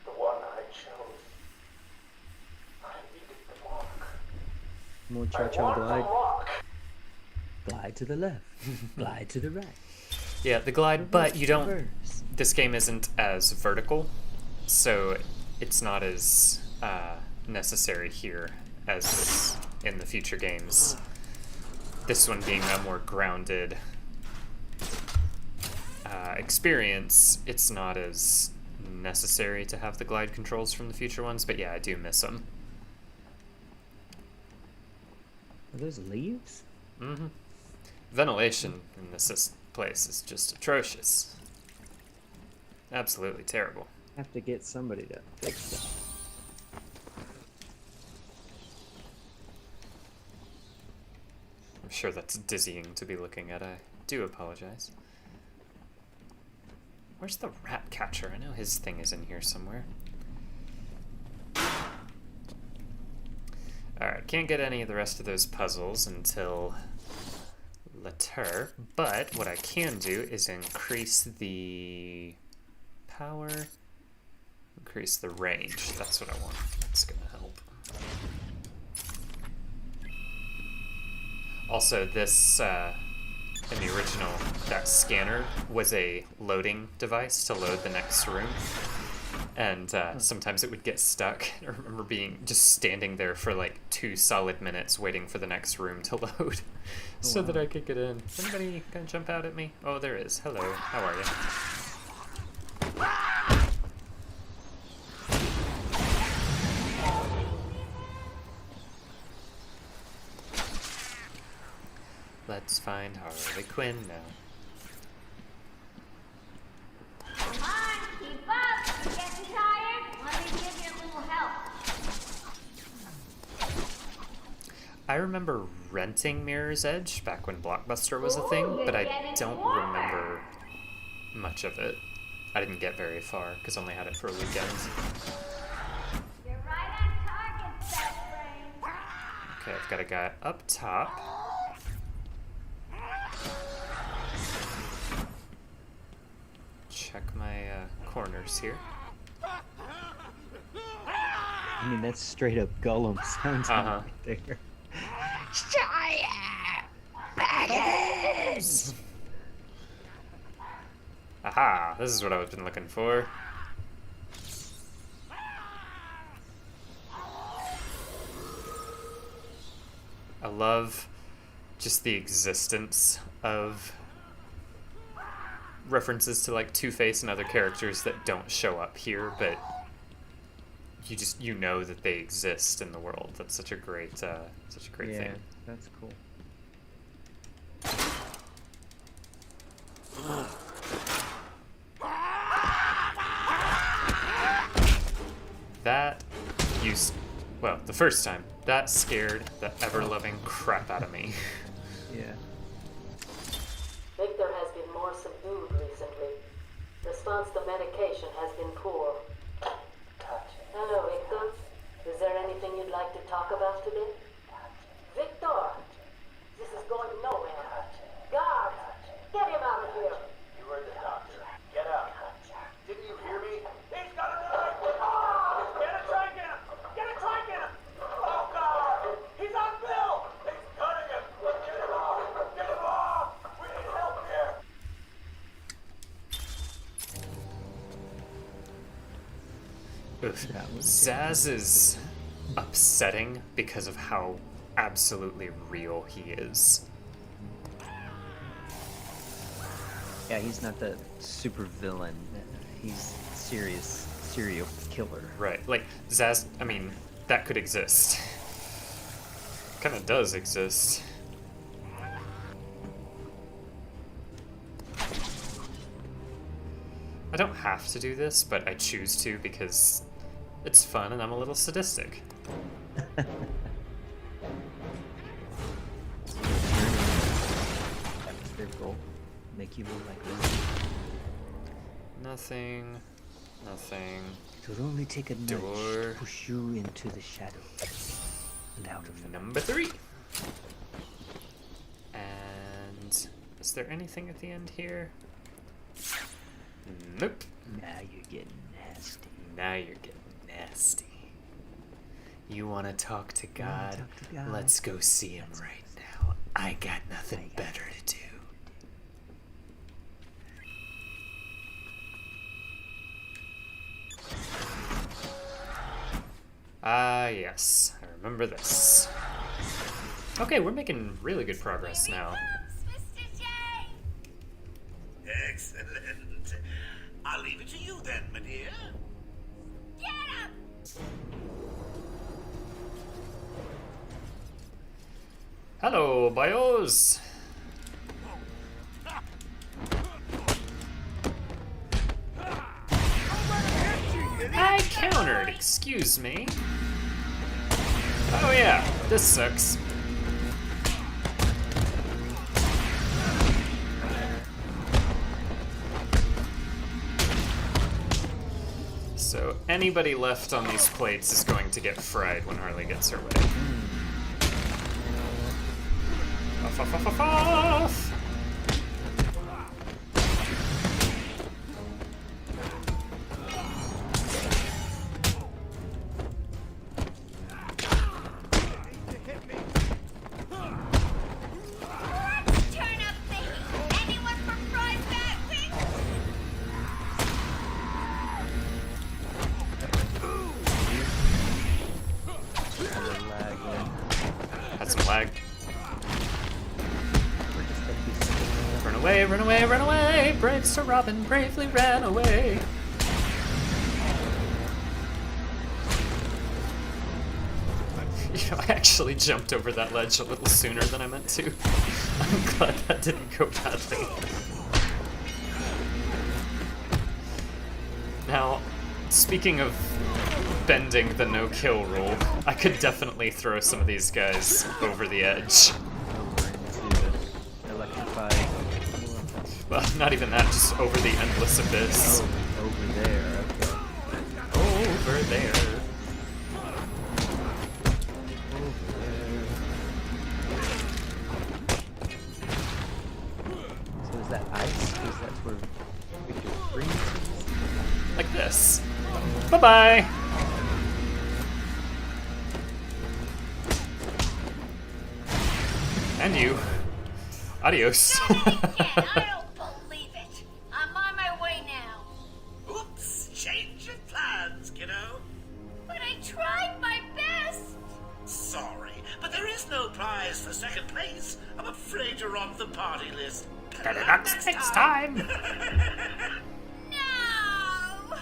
The one I chose. I needed the mark. more I cha-cha want the glide. mark. Glide to the left. Glide to the right. Yeah, the glide, but you don't... Reverse. This game isn't as vertical, so it's not as necessary here as in the future games. This one being a more grounded experience, it's not as necessary to have the glide controls from the future ones, but yeah, I do miss them. Are those leaves? Mm-hmm. Ventilation in this place is just atrocious. Absolutely terrible. Have to get somebody to fix that. I'm sure that's dizzying to be looking at. I do apologize. Where's the rat catcher? I know his thing is in here somewhere. Alright, can't get any of the rest of those puzzles until later, but what I can do is increase the power, increase the range. That's what I want. That's gonna help. Also, this, in the original, that scanner was a loading device to load the next room. And sometimes it would get stuck. I remember just standing there for like 2 solid minutes waiting for the next room to load so that I could get in. Is anybody gonna jump out at me? Oh, there is. Hello. How are you? Let's find Harley Quinn now. Come on, keep up. You're getting tired? Let me give you a little help. I remember renting Mirror's Edge back when Blockbuster was a thing, but I don't remember much of it. I didn't get very far, because I only had it for a weekend. You're right on target, Best Brain. Okay, I've got a guy up top. Check my corners here. I mean, that's straight up Gollum sounds right there. Aha! This is what I've been looking for. I love just the existence of references to like Two-Face and other characters that don't show up here, but you know that they exist in the world. That's such a great thing. That's cool. That well, the first time, that scared the ever-loving crap out of me. Yeah. Victor has been more subdued recently. Response to medication has been poor. Hello, Victor. Is there anything you'd like to talk about today? Victor! This is going nowhere. God! Get him out of here! You heard the doctor. Get out. Didn't you hear me? He's got a knife! Ah! Get it, try and get him! Get it, try and get him! Oh, God! He's on Bill! He's cutting him! Get him off! Get him off! We need help here! Zaz is upsetting because of how absolutely real he is. Yeah, he's not the super villain. He's serious serial killer. Right, like Zaz, I mean, that could exist. Kinda does exist. I don't have to do this, but I choose to because it's fun and I'm a little sadistic. That's their goal. Make you look like this. Nothing. It will only take a nudge Door. to push you into the shadow and out of them. Number 3. And is there anything at the end here? Nope. Now you're getting nasty. You want to talk to God? talk to God? Let's go see him right now. I got nothing better to do. Ah, yes. I remember this. Okay, we're making really good progress now. Excellent. I'll leave it to you then, my dear. Get him! Hello, bios! I countered, excuse me. Oh yeah, this sucks. So anybody left on these plates is going to get fried when Harley gets her way. Off, off, off, off, off! Turn up the heat. Anyone for fried bat wings? Had some lag. Run away, run away, run away! Brave Sir Robin bravely ran away. You know, I actually jumped over that ledge a little sooner than I meant to. I'm glad that didn't go badly. Now, speaking of bending the no-kill rule, I could definitely throw some of these guys over the edge. Electrified. Well, not even that, just over the endless abyss. Oh, over there. Okay. Over there. So is that ice? Is that where Victor freezes? Like this. Bye-bye! And you. Adios. I don't believe it. I'm on my way now. Oops, change of plans, kiddo. But I tried my best. Sorry, but there is That's no prize for second place. I'm afraid you're off the party list. Better luck next time. No!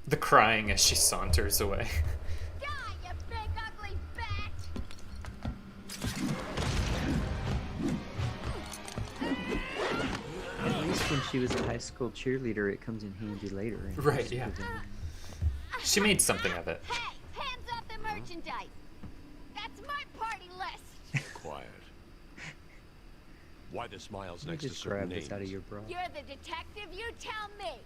The crying as she saunters away. Die, you big ugly bat! At least when she was a high school cheerleader, it comes in handy later. Right, yeah. She made something of it. Hey, hands off the merchandise. That's my party list. Quiet. Why the smiles Let me next to just certain grab names? this out of your bra. You're the detective, you tell me.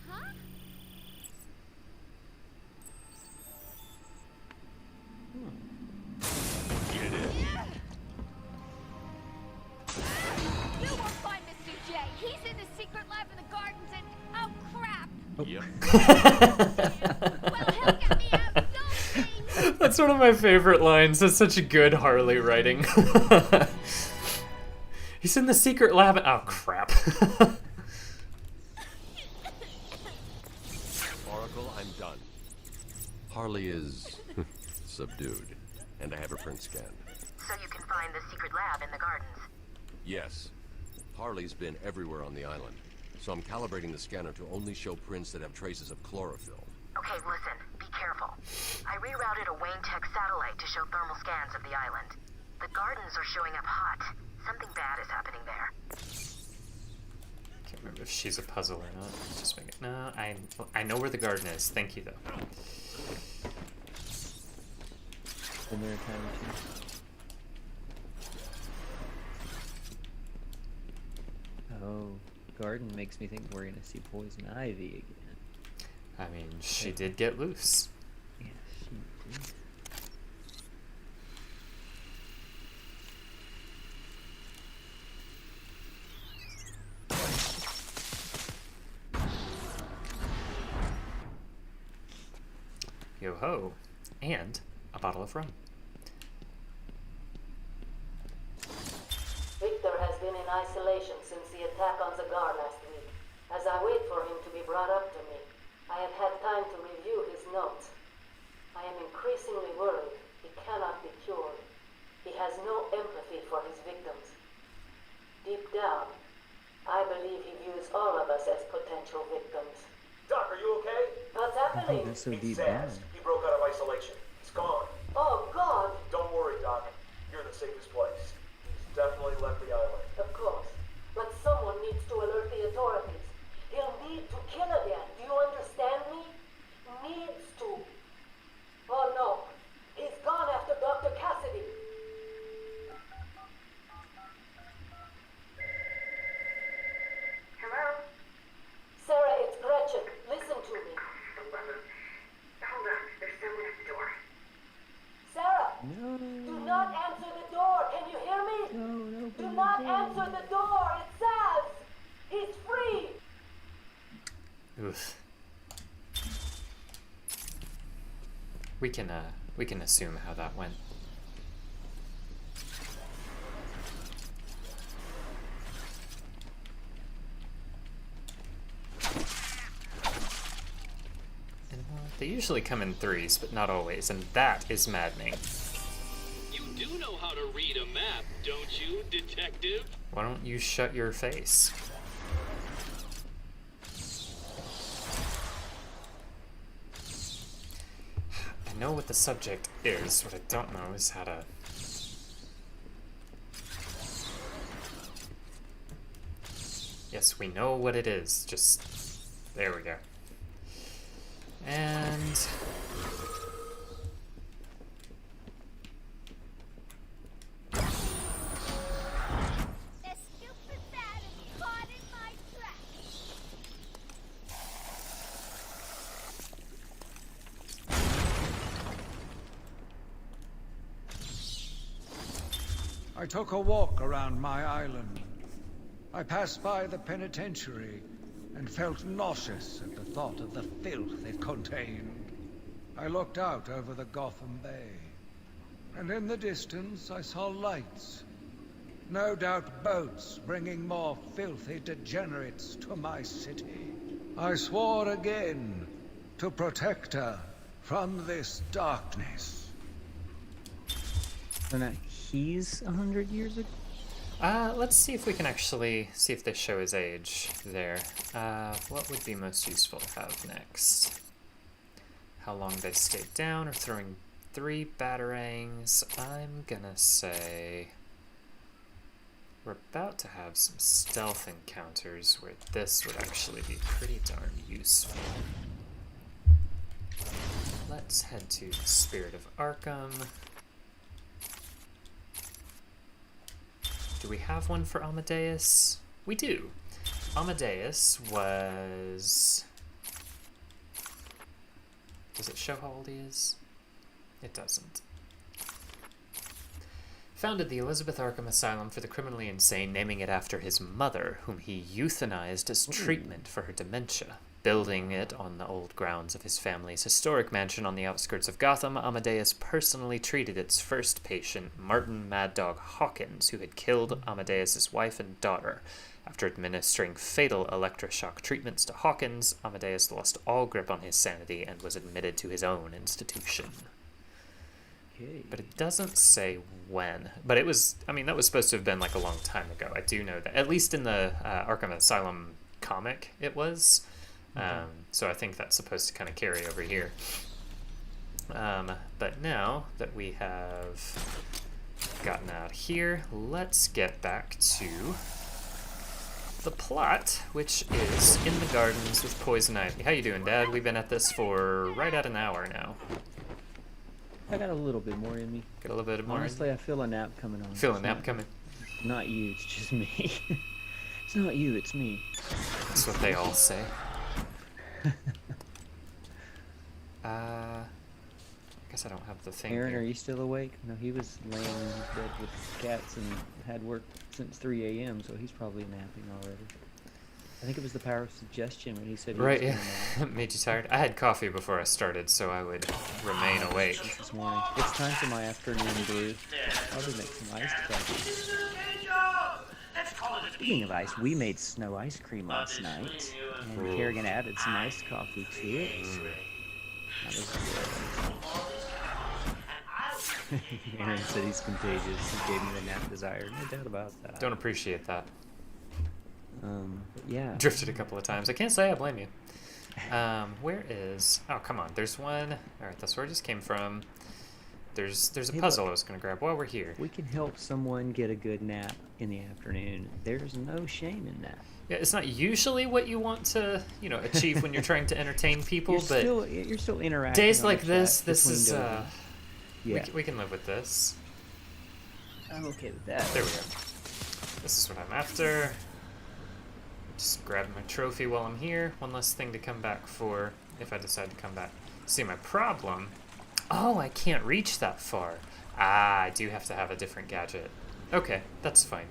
Huh? Get in. You won't find Mr. J. He's in the secret lab in the gardens and oh crap. Yep. Well, he'll get me out, don't he? That's one of my favorite lines. That's such a good Harley writing. He's in the secret lab. Oh, crap. Oracle, I'm done. Harley is subdued, and I have her print scanned. So you can find the secret lab in the gardens? Yes. Harley's been everywhere on the island, so I'm calibrating the scanner to only show prints that have traces of chlorophyll. Okay, listen, be careful. I rerouted a Wayne Tech satellite to show thermal scans of the island. The gardens are showing up hot. Something bad is happening there. Can't remember if she's a puzzle or not. Just make it. No, I know where the garden is. Thank you, though. Been there a time or two. Oh, garden makes me think we're gonna see Poison Ivy again. I mean, she did get loose. Yes, she did. Yo ho. And a bottle of rum. Victor has been in isolation since the attack on Zagar last week. As I wait for him to be brought up to me, I have had time to review his notes. I am increasingly worried he cannot be cured. He has no empathy for his victims. Deep down, I believe he views all of us as potential victims. Doc, are you okay? What's Oh, happening? that's so He's deep down. Zaz. He broke out of isolation. He's gone. Oh, God! Don't worry, Doc. You're in the safest place. He's definitely left the island. Of course. But someone needs to alert the authorities. He'll need to kill again. Do you understand me? Needs to. Oh, no. He's gone after Dr. Cassidy. Hello? Sarah, it's Gretchen. Listen to me. Hold on, there's someone at the door. Sarah! No. Do not answer the door. Can you hear me? No, Do not answer the door. It's Zaz. He's free. Oof. We can assume how that went. And they usually come in threes, but not always, and that is maddening. You do know how to read a map, don't you, detective? Why don't you shut your face? I know what the subject is, what I don't know is how to... Yes, we know what it is, just... There we go. And... This stupid bat is caught in my trap. I took a walk around my island. I passed by the penitentiary and felt nauseous at the thought of the filth it contained. I looked out over the Gotham Bay, and in the distance I saw lights. No doubt boats bringing more filthy degenerates to my city. I swore again to protect her from this darkness. So now he's 100 years ago? Let's see if we can actually see if they show his age there. What would be most useful to have next? How long they skate down or throwing 3 batarangs? I'm gonna say we're about to have some stealth encounters where this would actually be pretty darn useful. Let's head to the Spirit of Arkham. Do we have one for Amadeus? We do. Amadeus was... Does it show how old he is? It doesn't. Founded the Elizabeth Arkham Asylum for the Criminally Insane, naming it after his mother, whom he euthanized as treatment for her dementia. Building it on the old grounds of his family's historic mansion on the outskirts of Gotham, Amadeus personally treated its first patient, Martin Mad Dog Hawkins, who had killed Amadeus's wife and daughter. After administering fatal electroshock treatments to Hawkins, Amadeus lost all grip on his sanity and was admitted to his own institution. Okay. But it doesn't say when. But it was, I mean, that was supposed to have been like a long time ago. I do know that. At least in the Arkham Asylum comic, it was. So I think that's supposed to kind of carry over here. But now that we have gotten out here, let's get back to the plot, which is in the gardens with Poison Ivy. How you doing, Dad? We've been at this for right at an hour now. I got a little bit more in me. Got a little bit more. Honestly, I feel a nap coming on. Feel a nap coming? Not you, it's just me. It's not you, it's me. That's what they all say. I guess I don't have the thing Aaron, here. are you still awake? No, he was laying in his bed with cats and had work since 3 a.m., so he's probably napping already. I think it was the power of suggestion when he said he Right, was yeah. Made you tired? I had coffee before I started, so I would remain awake. This morning. It's time for my afternoon brew. I'll just make some iced coffee. Speaking of ice, we made snow ice cream last night, and Kerrigan added some iced coffee to it. That was good. Aaron said he's contagious. He gave me the nap desire. No doubt about that. Don't appreciate that. But yeah. Drifted a couple of times. I can't say I blame you. Where is... Oh, come on. There's one... Alright, that's where I just came from. There's a puzzle I was going to grab while we're here. We can help someone get a good nap in the afternoon. There's no shame in that. Yeah, it's not usually what you want to, achieve when you're trying to entertain people, you're still interacting. Days like this is... yeah. We can live with this. I'm okay with that. There we go. This is what I'm after. Just grab my trophy while I'm here. One less thing to come back for if I decide to come back. See, my problem... Oh, I can't reach that far. I do have to have a different gadget. Okay, that's fine.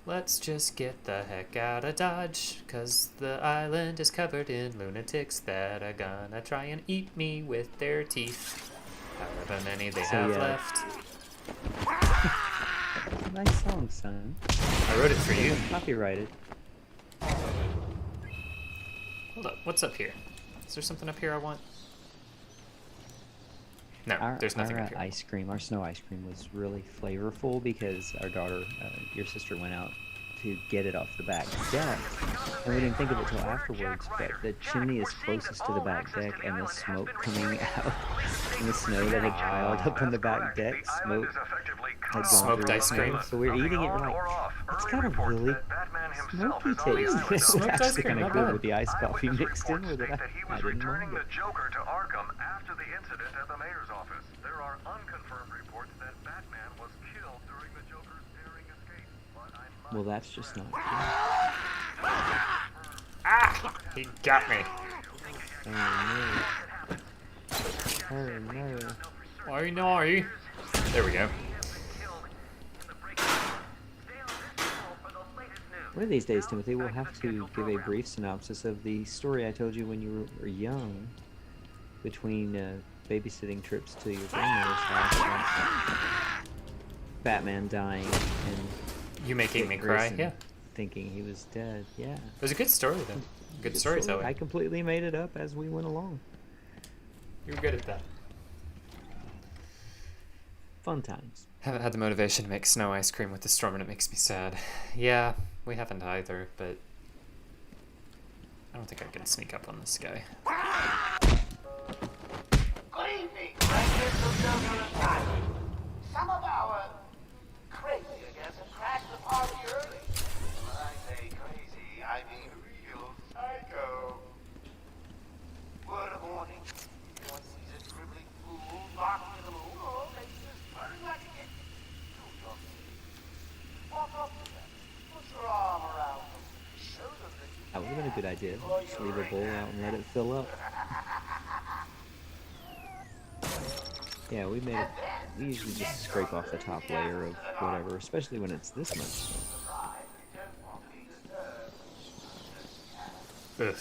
Let's just get the heck out of Dodge, 'cause the island is covered in lunatics that are gonna try and eat me with their teeth. However many they have left. Nice song, son. I wrote it for you. Copyrighted. Hold up, what's up here? Is there something up here I want? No, there's nothing our up here. Ice cream, our snow ice cream was really flavorful because our daughter, your sister, went out to get it off the back deck, and we didn't think of it till afterwards, but the chimney is closest to the back deck, and the smoke coming out in the snow that had piled up on the back deck, smoke had gone Smoked through ice the cream? snow. So we're eating it, we're like, it's got a really smoky taste. It was Smoked ice actually cream, kind not of good bad. with the iced coffee mixed in with it. I didn't mind it. Joker to Arkham after the incident at the mayor's office. There are unconfirmed reports that Batman was killed during the Joker's daring escape, but I'm Well, that's just not true. Ah! He got me. Oh no. Oh no. There we go. One of these days, Timothy, we'll have to give a brief synopsis of the story I told you when you were young, between babysitting trips to your grandmother's house and Batman dying and you making me cry, yeah. Thinking he was dead, yeah. It was a good story, though. Good storytelling. I completely made it up as we went along. You were good at that. Fun times. Haven't had the motivation to make snow ice cream with the storm, and it makes me sad. Yeah, we haven't either, but I don't think I can sneak up on this guy. Good evening, residents of Joker's Island. Some of our crazy guests have crashed the party early. When I say crazy, I mean real psycho. Word of warning. Anyone sees a dribbling fool barking at the moon or faces burning like a kitten, do your thing. Walk up to them. Put your arm around them. Show them that you That would have been a good idea. Just leave a bowl out and let it fill up. Yeah, we made it. We usually just scrape off the top layer of whatever, especially when it's this much snow. Ugh.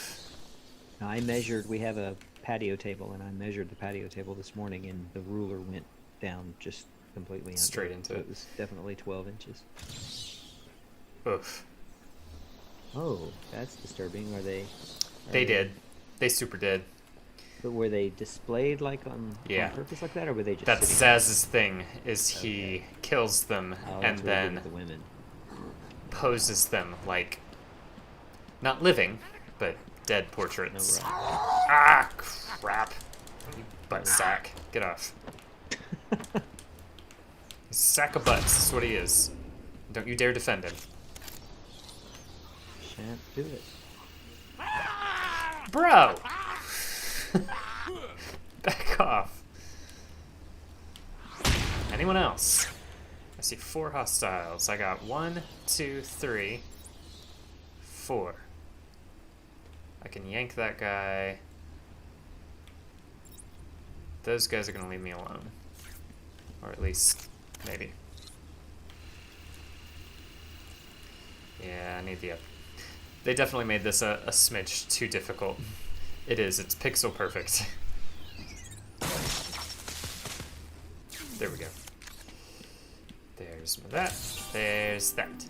Now, I measured. We have a patio table, and I measured the patio table this morning, and the ruler went down just completely under. Straight into it. It was definitely 12 inches. Oof. Oh, that's disturbing. They did. They super did. But were they displayed like on purpose like that, or were they just? That's Zaz's thing. Is he kills them and then the women. poses them like not living, but dead portraits. Ah, crap! You butt sack. Get off. He's a sack of butts. That's what he is. Don't you dare defend him. Shan't do it. Bro! Back off. Anyone else? I see 4 hostiles. I got 1, 2, 3, 4. I can yank that guy. Those guys are gonna leave me alone. Or at least, maybe. Yeah, I need the up. They definitely made this a smidge too difficult. It is. It's pixel perfect. There we go. There's that. There's that.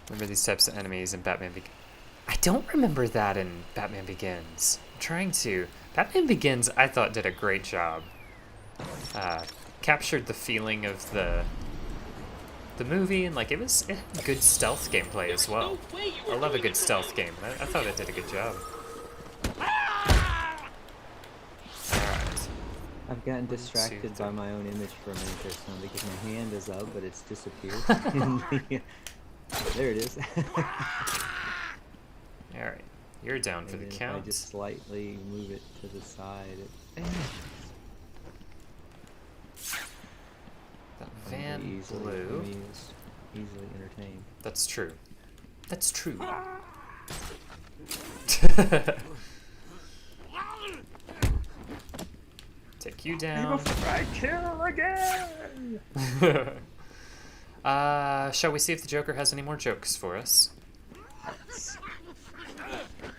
Remember these types of enemies in Batman Begins. I don't remember that in Batman Begins. I'm trying to. Batman Begins, I thought, did a great job. Captured the feeling of the movie, and like it had good stealth gameplay as well. I love a good stealth game. I thought it did a good job. Alright. I've gotten distracted by my own image for a minute or so because my hand is up, but it's disappeared. There it is. Alright. You're down for the count. If I just slightly move it to the side. Van Blue. Easily entertained. That's true. That's true. Take you down. I kill again! Shall we see if the Joker has any more jokes for us?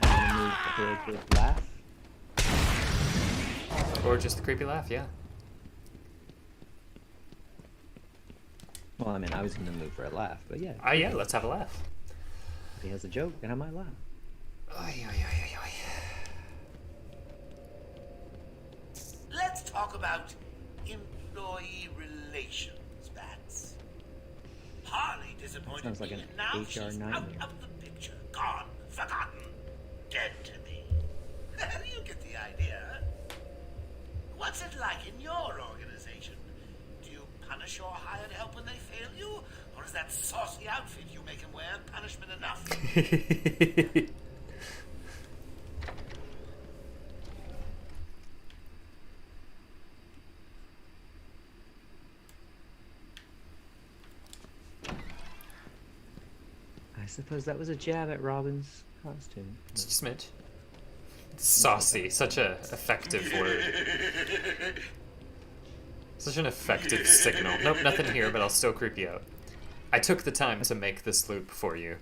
I'm gonna move to the laugh. Or just the creepy laugh, yeah. Well, I mean, I was gonna move for a laugh, but yeah. Yeah, let's have a laugh. If he has a joke, then I might laugh. Let's talk about employee relations, Bats. Harley disappointed Sounds like me, an and now HR she's nightmare. out of the picture, gone, forgotten, dead to me. You get the idea. What's it like in your organization? Do you punish your hired help when they fail you? Or is that saucy outfit you make them wear punishment enough? I suppose that was a jab at Robin's costume. Just a smidge. Saucy, such a effective word. Such an effective signal. Nope, nothing here, but I'll still creep you out. I took the time to make this loop for you.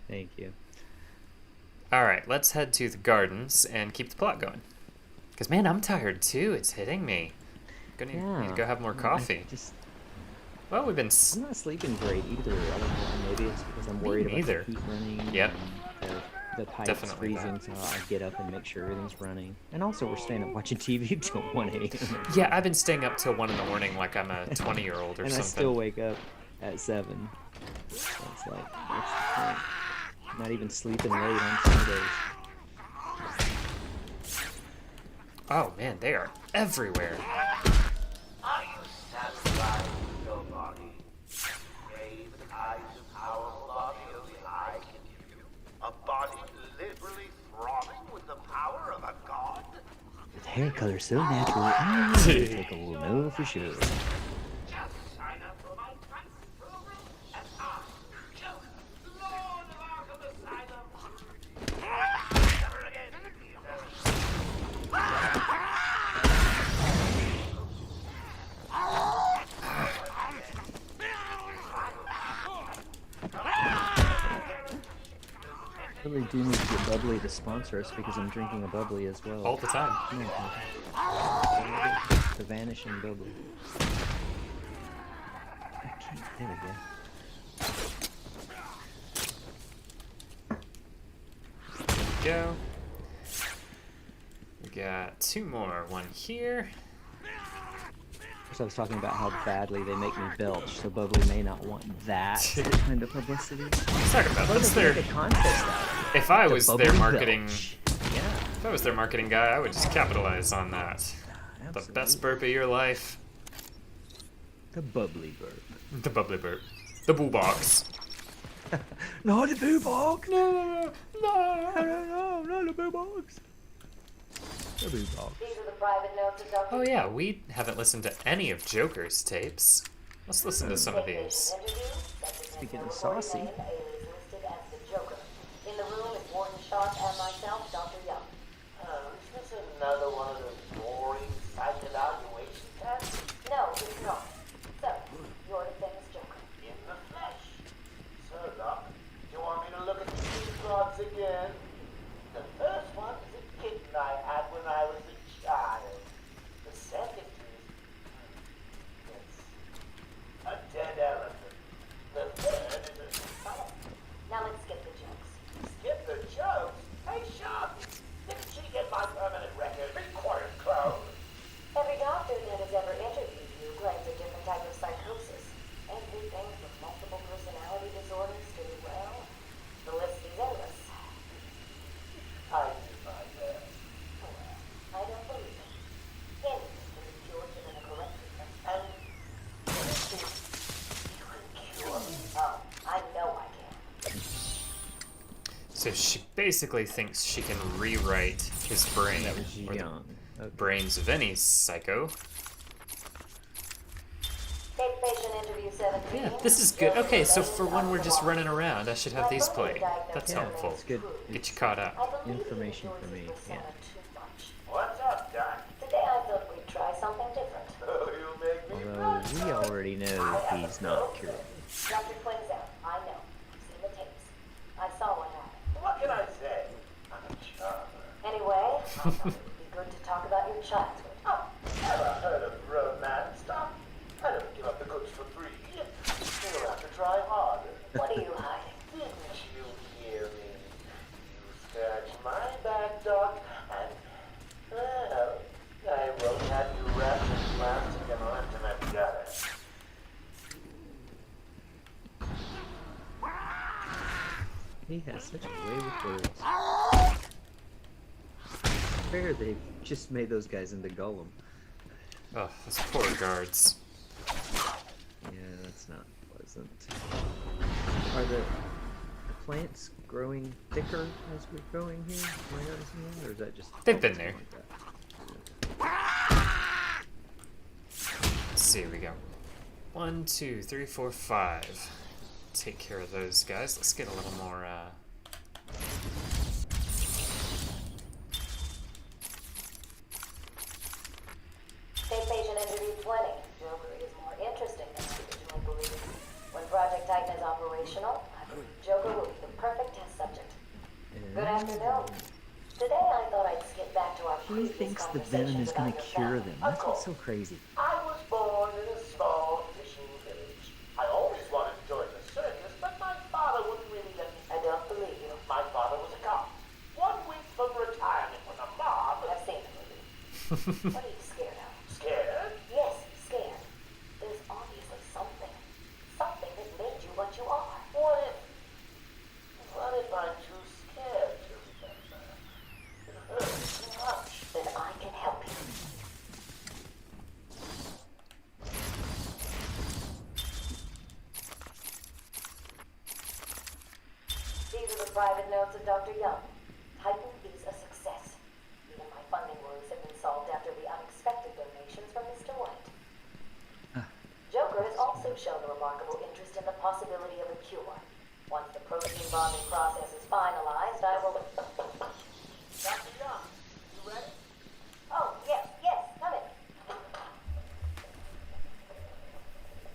Thank you. Alright, let's head to the gardens and keep the plot going. Because, man, I'm tired too. It's hitting me. Gonna need to go have more coffee. Well, we've been. I'm not sleeping great either. I don't know. Maybe it's because I'm worried about neither. the heat running. Yep. And the pipe's Definitely freezing, that. so I get up and make sure everything's running. And also, we're staying up watching TV till 1 a.m. Yeah, I've been staying up till 1 in the morning like I'm a 20-year-old or and something. I still wake up at 7. So it's like, I'm not even sleeping late on Sundays. Oh man, they are everywhere. Are you satisfied with your body? Crave the kinds of powerful body only I can give you? A body literally throbbing with the power of a god? With hair color so natural, I think I will know for sure. Just sign up for my pricing program and ask Joker, Lord of Arkham Asylum. Never again. I really do need to get Bubbly to sponsor us because I'm drinking a Bubbly as well. All the time. The Vanishing Bubbly. Okay, there we go. Go. We got 2 more. One here. So I was talking about how badly they make me belch, so Bubbly may not want that kind of publicity. Talk about that's their contest. If I was their marketing, yeah. If I was their marketing guy, I would just capitalize on that. Absolutely. The best burp of your life. The Bubbly burp. The Bubbly burp. The boo box. No, the boo box. No, no, not the boo box. The boo box. These are the private notes of Dr. Oh yeah, we haven't listened to any of Joker's tapes. Let's listen to some of these. Speaking of saucy. Listed as the Joker. In the room is Warden Sharp and myself, Dr. Young. Is this another one of those boring psych evaluation tests? No, it's not. So, you're the famous Joker. In the flesh. So, Doc, do you want me to look at the 2 cards again? The first one is a kitten I had when I was a child. The second is... yes, a dead elephant. The third is a... Now let's skip the jokes. Skip the jokes? Hey, Sharp! Didn't she get my permanent record? Be quiet, clown! Every doctor that has ever interviewed you claims a different type of psychosis. Everything from multiple personality disorders to, well, the list is endless. I do my best. Well, I don't believe it. Anything can be cured within a correct treatment. And you can cure me? Oh, I know I can. So she basically thinks she can rewrite his brain. That was or the young. Okay. brains of any psycho. Take patient interview 17. Yeah, this is good. Okay, so for when we're just running around, I should have these played. That's Yeah, helpful. it's good. Get you caught up. Information for me. Yeah. What's up, Doc? Today I thought we'd try something different. Oh, you make me Although we already know he's not curable. Dr. Quinn's out. I know. I've seen the tapes. I saw what happened. What can I say? I'm a charmer. Anyway, I thought it would be good to talk about your childhood. Oh, never heard of romance, Doc? I don't give up the goods for free. You'll have to try harder. What are you hiding? Didn't you hear me? You scratch my back, Doc, and, well, I won't have you wrapped in plastic and left in a gutter. He has such a way with words. Fair, they just made those guys into Gollum. Oh, those poor guards. Yeah, that's not pleasant. Are the plants growing thicker as we're going here? Am I noticing that, or is that just... They've been there. Like that? Let's see, we go 1, 2, 3, 4, 5. Take care of those guys. Let's get a little more, Take patient interview 20. Joker is more interesting than I originally believed. When Project Titan is operational, I believe Joker will be the perfect test subject. Good afternoon. Today I thought I'd skip back to our He previous thinks the venom is going to cure them. That's what's so crazy. I was born in a small fishing village. What are you scared of? Scared? Yes, scared. There's obviously something. Something that made you what you are. What if I'm too scared to remember? It hurts too much. Then I can help you. These are the private notes of Dr. Young. Titan is a success. Even my funding woes have been solved after the unexpected donations from Mr. White. Joker has also shown a remarkable interest in the possibility of a cure. Once the protein bonding process is finalized, I will... Dr. Young, you ready? Oh, yes, come in.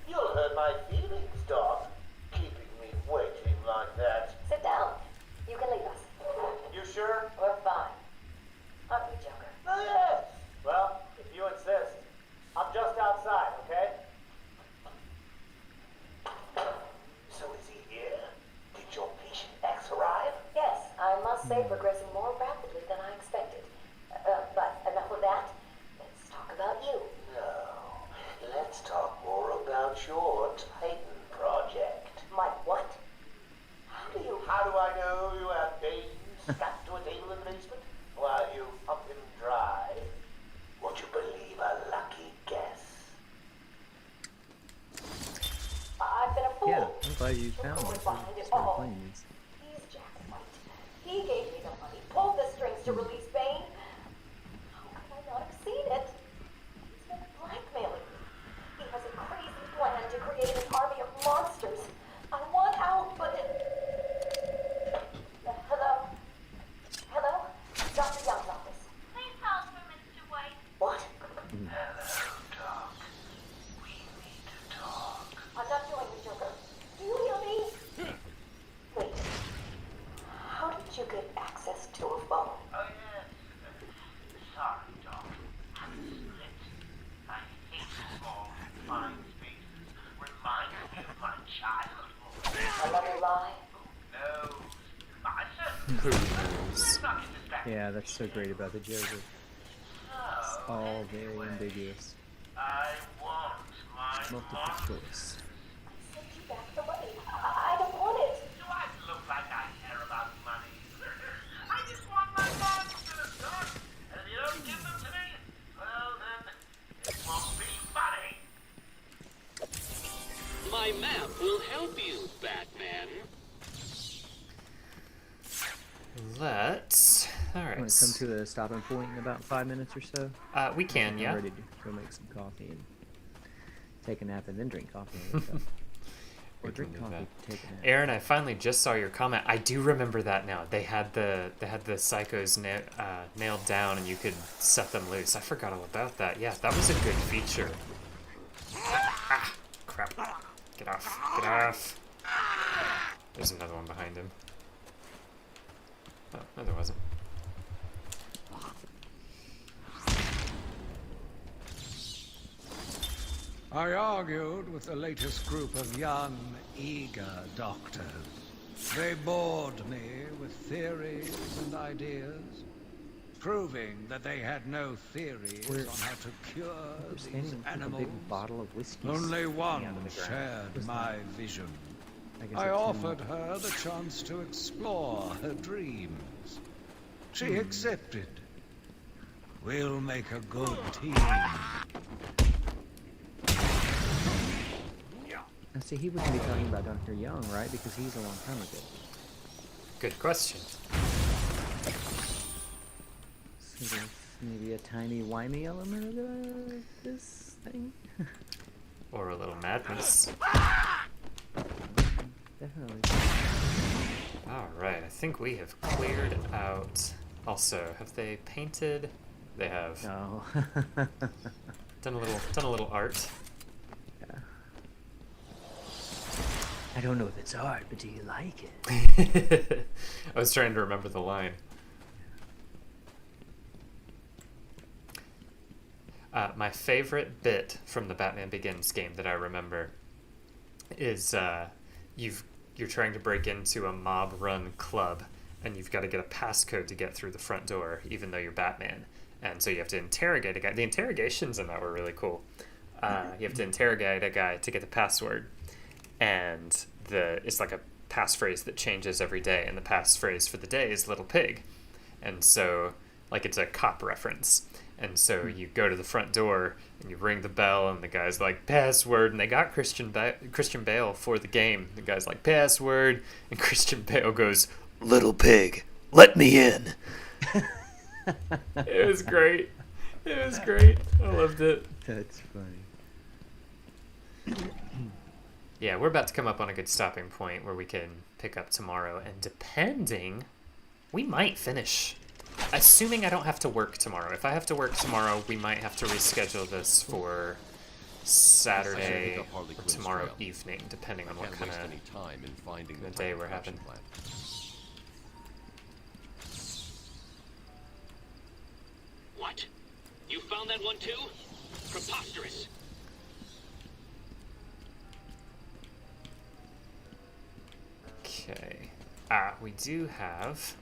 You'll hurt my feelings, Doc. Keeping me waiting like that. Sit down. You can leave us. You sure? We're fine. Aren't we, Joker? Oh, yes. Well, if you insist. I'm just outside, okay? So is he here? Did your patient X arrive? Yes, I must say progressing more rapidly than I expected. But enough of that. Let's talk about you. No. Let's talk more about your Titan project. My what? How do I know you have babies strapped to a table in the basement while you pump him dry? Would you believe a lucky guess? I've been a fool. Yeah, I'm glad you found Who it. was behind it Start all? playing these. He's Jack White. He gave me the money, pulled the strings to release Bane. How could I not have seen it? He's been blackmailing me. He has a crazy plan to create an army of monsters. I want out, but... Hello? Hello? Dr. Young's office. Please hold for Mr. White. What? Hello, Doc. We need to talk. I'm not doing this, Joker. Do you hear me? Wait. How did you get access to a phone? Oh, yes. Sorry, Doc. I'm split. I hate small, confined spaces. Reminds me of my childhood. Another lie? No. I certainly Who knows? not get distracted. Yeah, that's so great about the Joker. It's all very ambiguous. I want my Multiple monster. choice. I sent you back the money. I don't want it. Do I look like I care about money? I just want my monsters, Doc. And if you don't give them to me, well then, it won't be funny. My map will help you, Batman. Let's. All right. Want to come to a stopping point in about 5 minutes or so? We can, I'm yeah. ready to go make some coffee and take a nap and then drink coffee and wake up. Or We can drink do coffee, that. take a nap. Aaron, I finally just saw your comment. I do remember that now. They had the psychos nailed down, and you could set them loose. I forgot all about that. Yeah, that was a good feature. Ah, crap! Get off! Get off! There's another one behind him. Oh, no, there wasn't. I argued with the latest group of young, eager doctors. They bored me with theories and ideas, proving that they had no theories on how to cure We're these standing with a animals. big bottle of whiskey. Only one on the ground. shared What's my that? vision. I guess I it's offered her the chance to explore her dreams. She accepted. We'll make a good team. Now, see, he wouldn't be talking about Dr. Young, right? Because he's a long time ago. Good question. So there's maybe a tiny wimey element of this thing? Or a little madness. Definitely. Alright, I think we have cleared out. Also, have they painted? They have. No. done a little art. Yeah. I don't know if it's art, but do you like it? I was trying to remember the line. My favorite bit from the Batman Begins game that I remember is you're trying to break into a mob-run club, and you've got to get a passcode to get through the front door, even though you're Batman. And so you have to interrogate a guy. The interrogations in that were really cool. You have to interrogate a guy to get the password. And it's like a passphrase that changes every day. And the passphrase for the day is little pig. And so, like, it's a cop reference. And so you go to the front door and you ring the bell and the guy's like, password. And they got Christian Bale for the game. The guy's like, password. And Christian Bale goes, little pig, let me in. It was great. It was great. I loved it. That's funny. Yeah, we're about to come up on a good stopping point where we can pick up tomorrow. And depending, we might finish. Assuming I don't have to work tomorrow. If I have to work tomorrow, we might have to reschedule this for Saturday or tomorrow evening, depending on what kind of day we're having. What? You found that one too? Preposterous. Okay. We do have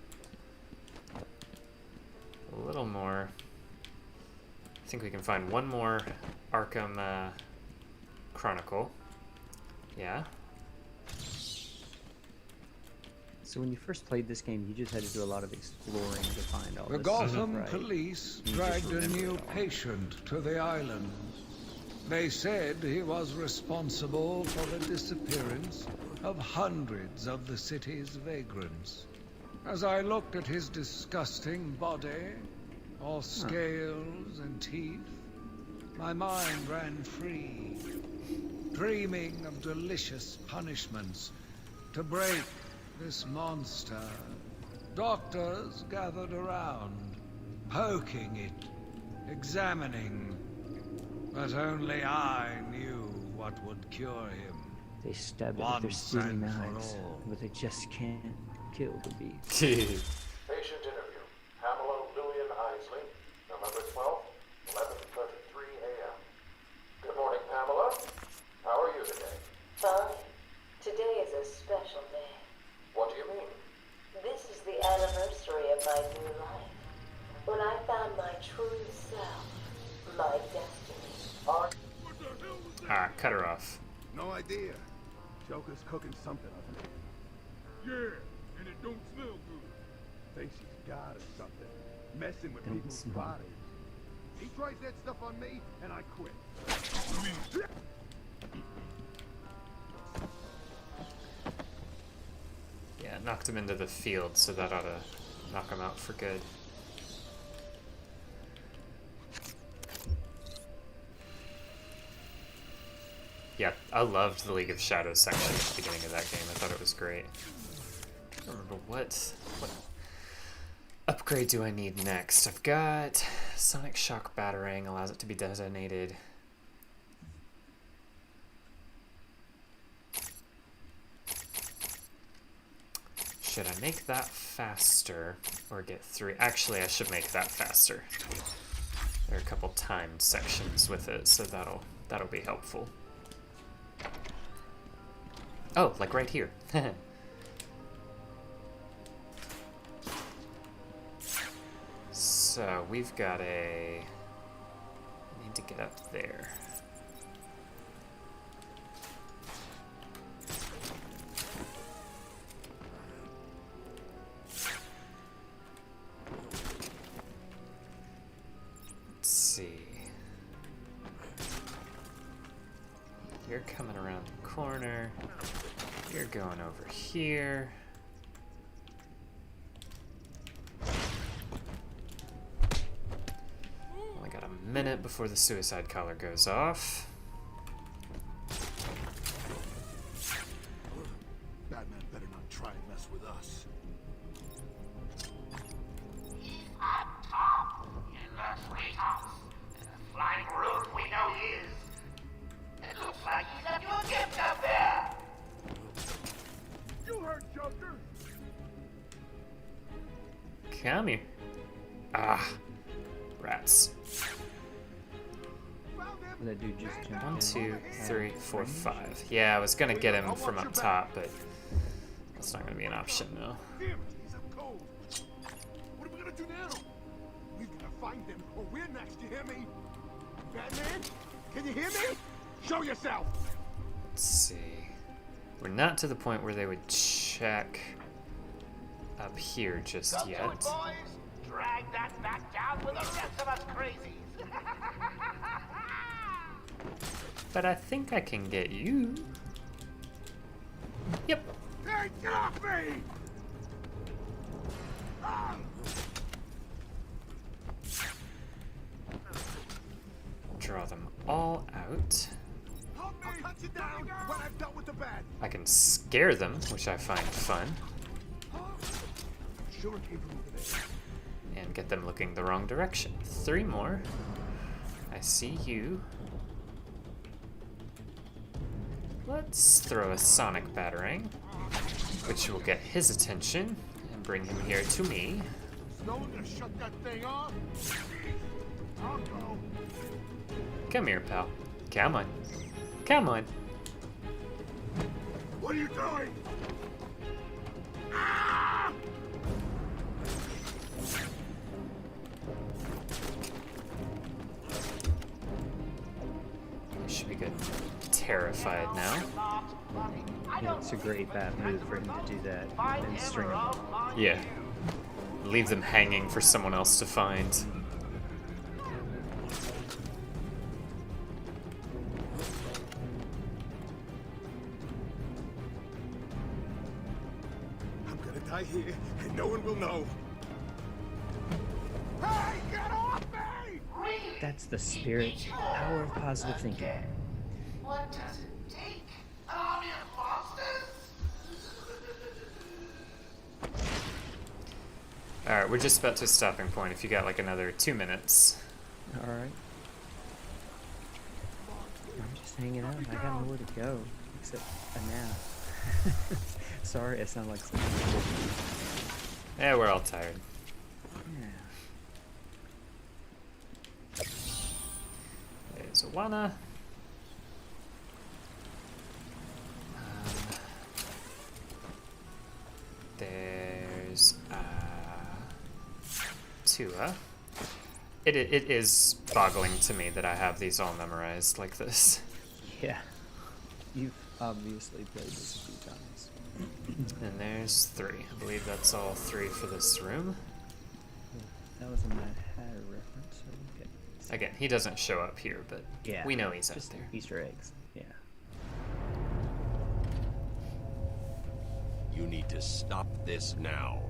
a little more. I think we can find one more Arkham Chronicle. Yeah. So when you first played this game, you just had to do a lot of exploring to find all The this Gotham stuff, right? police You dragged just a remember new it all. patient to the island. They said he was responsible for the disappearance of hundreds of the city's vagrants. As I looked at his disgusting body, all scales and teeth, my mind ran free, dreaming of delicious punishments to break this monster. Doctors gathered around, poking it, examining, but only I knew what would cure him. They stab it with their Once steely and for knives, all. but they just can't kill the beast. Patient interview. Pamela Lillian Isley, November 12th, 11:33 a.m. Good morning, Pamela. How are you today? Fine. Today is a special day. What do you mean? This is the anniversary of my new life. When I found my true self, my destiny. Cut her off. No idea. Joker's cooking something up there. Yeah, and it don't smell good. Thinks she's God or something. Messing with people's bodies. He tries that stuff on me, and I quit. Yeah, knocked him into the field, so that ought to knock him out for good. Yeah, I loved the League of Shadows section at the beginning of that game. I thought it was great. I don't remember what upgrade do I need next. I've got Sonic Shock Batarang, allows it to be detonated. Should I make that faster or get 3? Actually, I should make that faster. There are a couple timed sections with it, so that'll be helpful. Oh, like right here. So we've got I need to get up there. Let's see. You're coming around the corner. You're going over here. Only got a minute before the suicide collar goes off. Batman better not try and mess with us. Up top, in the treehouse, in the flying room we know he is. It looks like he's left you a gift up there. You heard Joker. Come here. Ah, rats. That dude just jumped 1, in. 2, 3, 4, 5. Yeah, I was gonna get him from up top, but that's not gonna be an option now. Damn it, he's up cold. What are we gonna do now? We've got to find them, or we're next, you hear me? Batman, can you hear me? Show yourself! Let's see. We're not to the point where they would check up here just yet. Boys, drag that back down with the rest of us crazies. But I think I can get you. Yep. Hey, get off me! Draw them all out. I'll cut you down when I've dealt with the bad. I can scare them, which I find fun. Sure it came from over there. And get them looking the wrong direction. 3 more. I see you. Let's throw a sonic batarang, which will get his attention and bring him here to me. Is no one gonna shut that thing off? I'll go. Come here, pal. Come on. Come on. What are you doing? Ah! You should be good. Terrified now. Yeah, it's a great bat move for him to do that and then string him up. Yeah. Leave them hanging for someone else to find. I'm gonna die here, and no one will know. Hey, get off me! That's the spirit, power of positive thinking. What does it take? An army of monsters? Alright, we're just about to a stopping point if you got like another 2 minutes. Alright. I'm just hanging out. I got nowhere to go except a nap. Sorry, I sound like something. Yeah, we're all tired. Yeah. There's Awana. There's Tua. It is boggling to me that I have these all memorized like this. Yeah. You've obviously played this a few times. And there's 3. I believe that's all 3 for this room. Yeah, that was a Mad Hatter reference. So okay. Again, he doesn't show up here, but Yeah, we know he's out just there. Easter eggs. Yeah. You need to stop this now,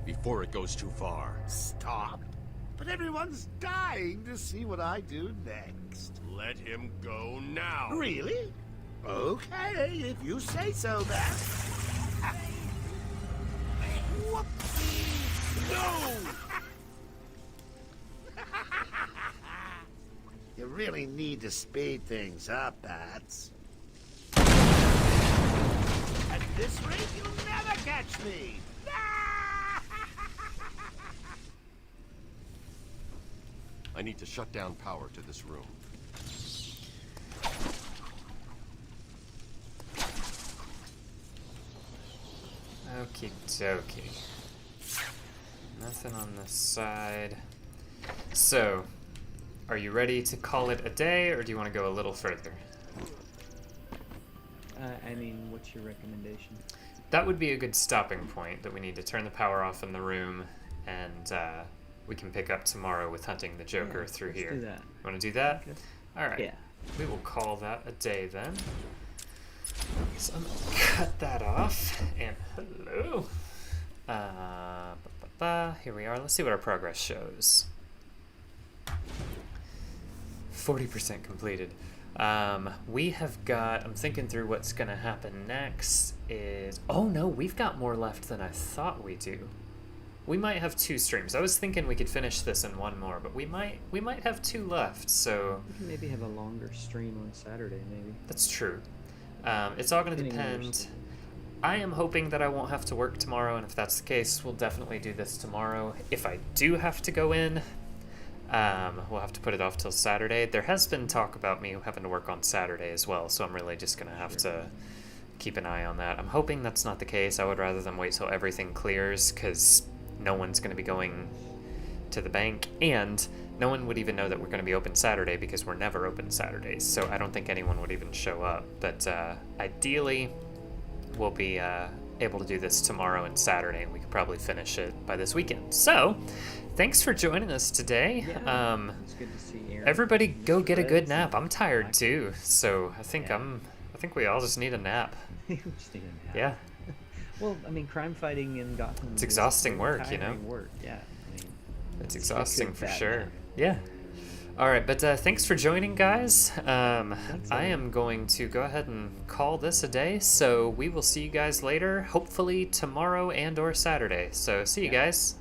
before it goes too far. Stop? But everyone's dying to see what I do next. Let him go now. Really? Okay, if you say so, then. Whoopsie! No! You really need to speed things up, Bats. At this rate, you'll never catch me! I need to shut down power to this room. Okie dokie. Nothing on this side. So, are you ready to call it a day, or do you want to go a little further? I mean, what's your recommendation? That would be a good stopping point, that we need to turn the power off in the room, and we can pick up tomorrow with hunting the Joker through let's here. do that. You want to do that? Okay. Alright. Yeah. We will call that a day then. So I'm going to cut that off, and hello. Here we are. Let's see what our progress shows. 40% completed. We have got, I'm thinking through what's going to happen next is, oh no, we've got more left than I thought we do. We might have 2 streams. I was thinking we could finish this in 1 more, but we might have 2 left, so. We can maybe have a longer stream on Saturday, maybe. That's true. It's all going to depend. I am hoping that I won't have to work tomorrow, and if that's the case, we'll definitely do this tomorrow. If I do have to go in, we'll have to put it off till Saturday. There has been talk about me having to work on Saturday as well, so I'm really just going to have to keep an eye on that. I'm hoping that's not the case. I would rather than wait till everything clears, because no one's going to be going to the bank, and no one would even know that we're going to be open Saturday because we're never open Saturdays, so I don't think anyone would even show up. But ideally, we'll be able to do this tomorrow and Saturday, and we could probably finish it by this weekend. So, thanks for joining us today. Yeah, it's good to see Aaron. Everybody go get a good nap. I'm tired too, so I think we all just need a nap. We just need a nap. Yeah. Well, I mean, crime fighting in Gotham. It's exhausting work, you know. tiring work. Yeah. I mean, It's exhausting for bad sure. nap. Yeah. All right, but thanks for joining, guys. Thanks, I am going to go ahead and call this a day, so we will see you guys later, hopefully tomorrow and or Saturday. So see you guys.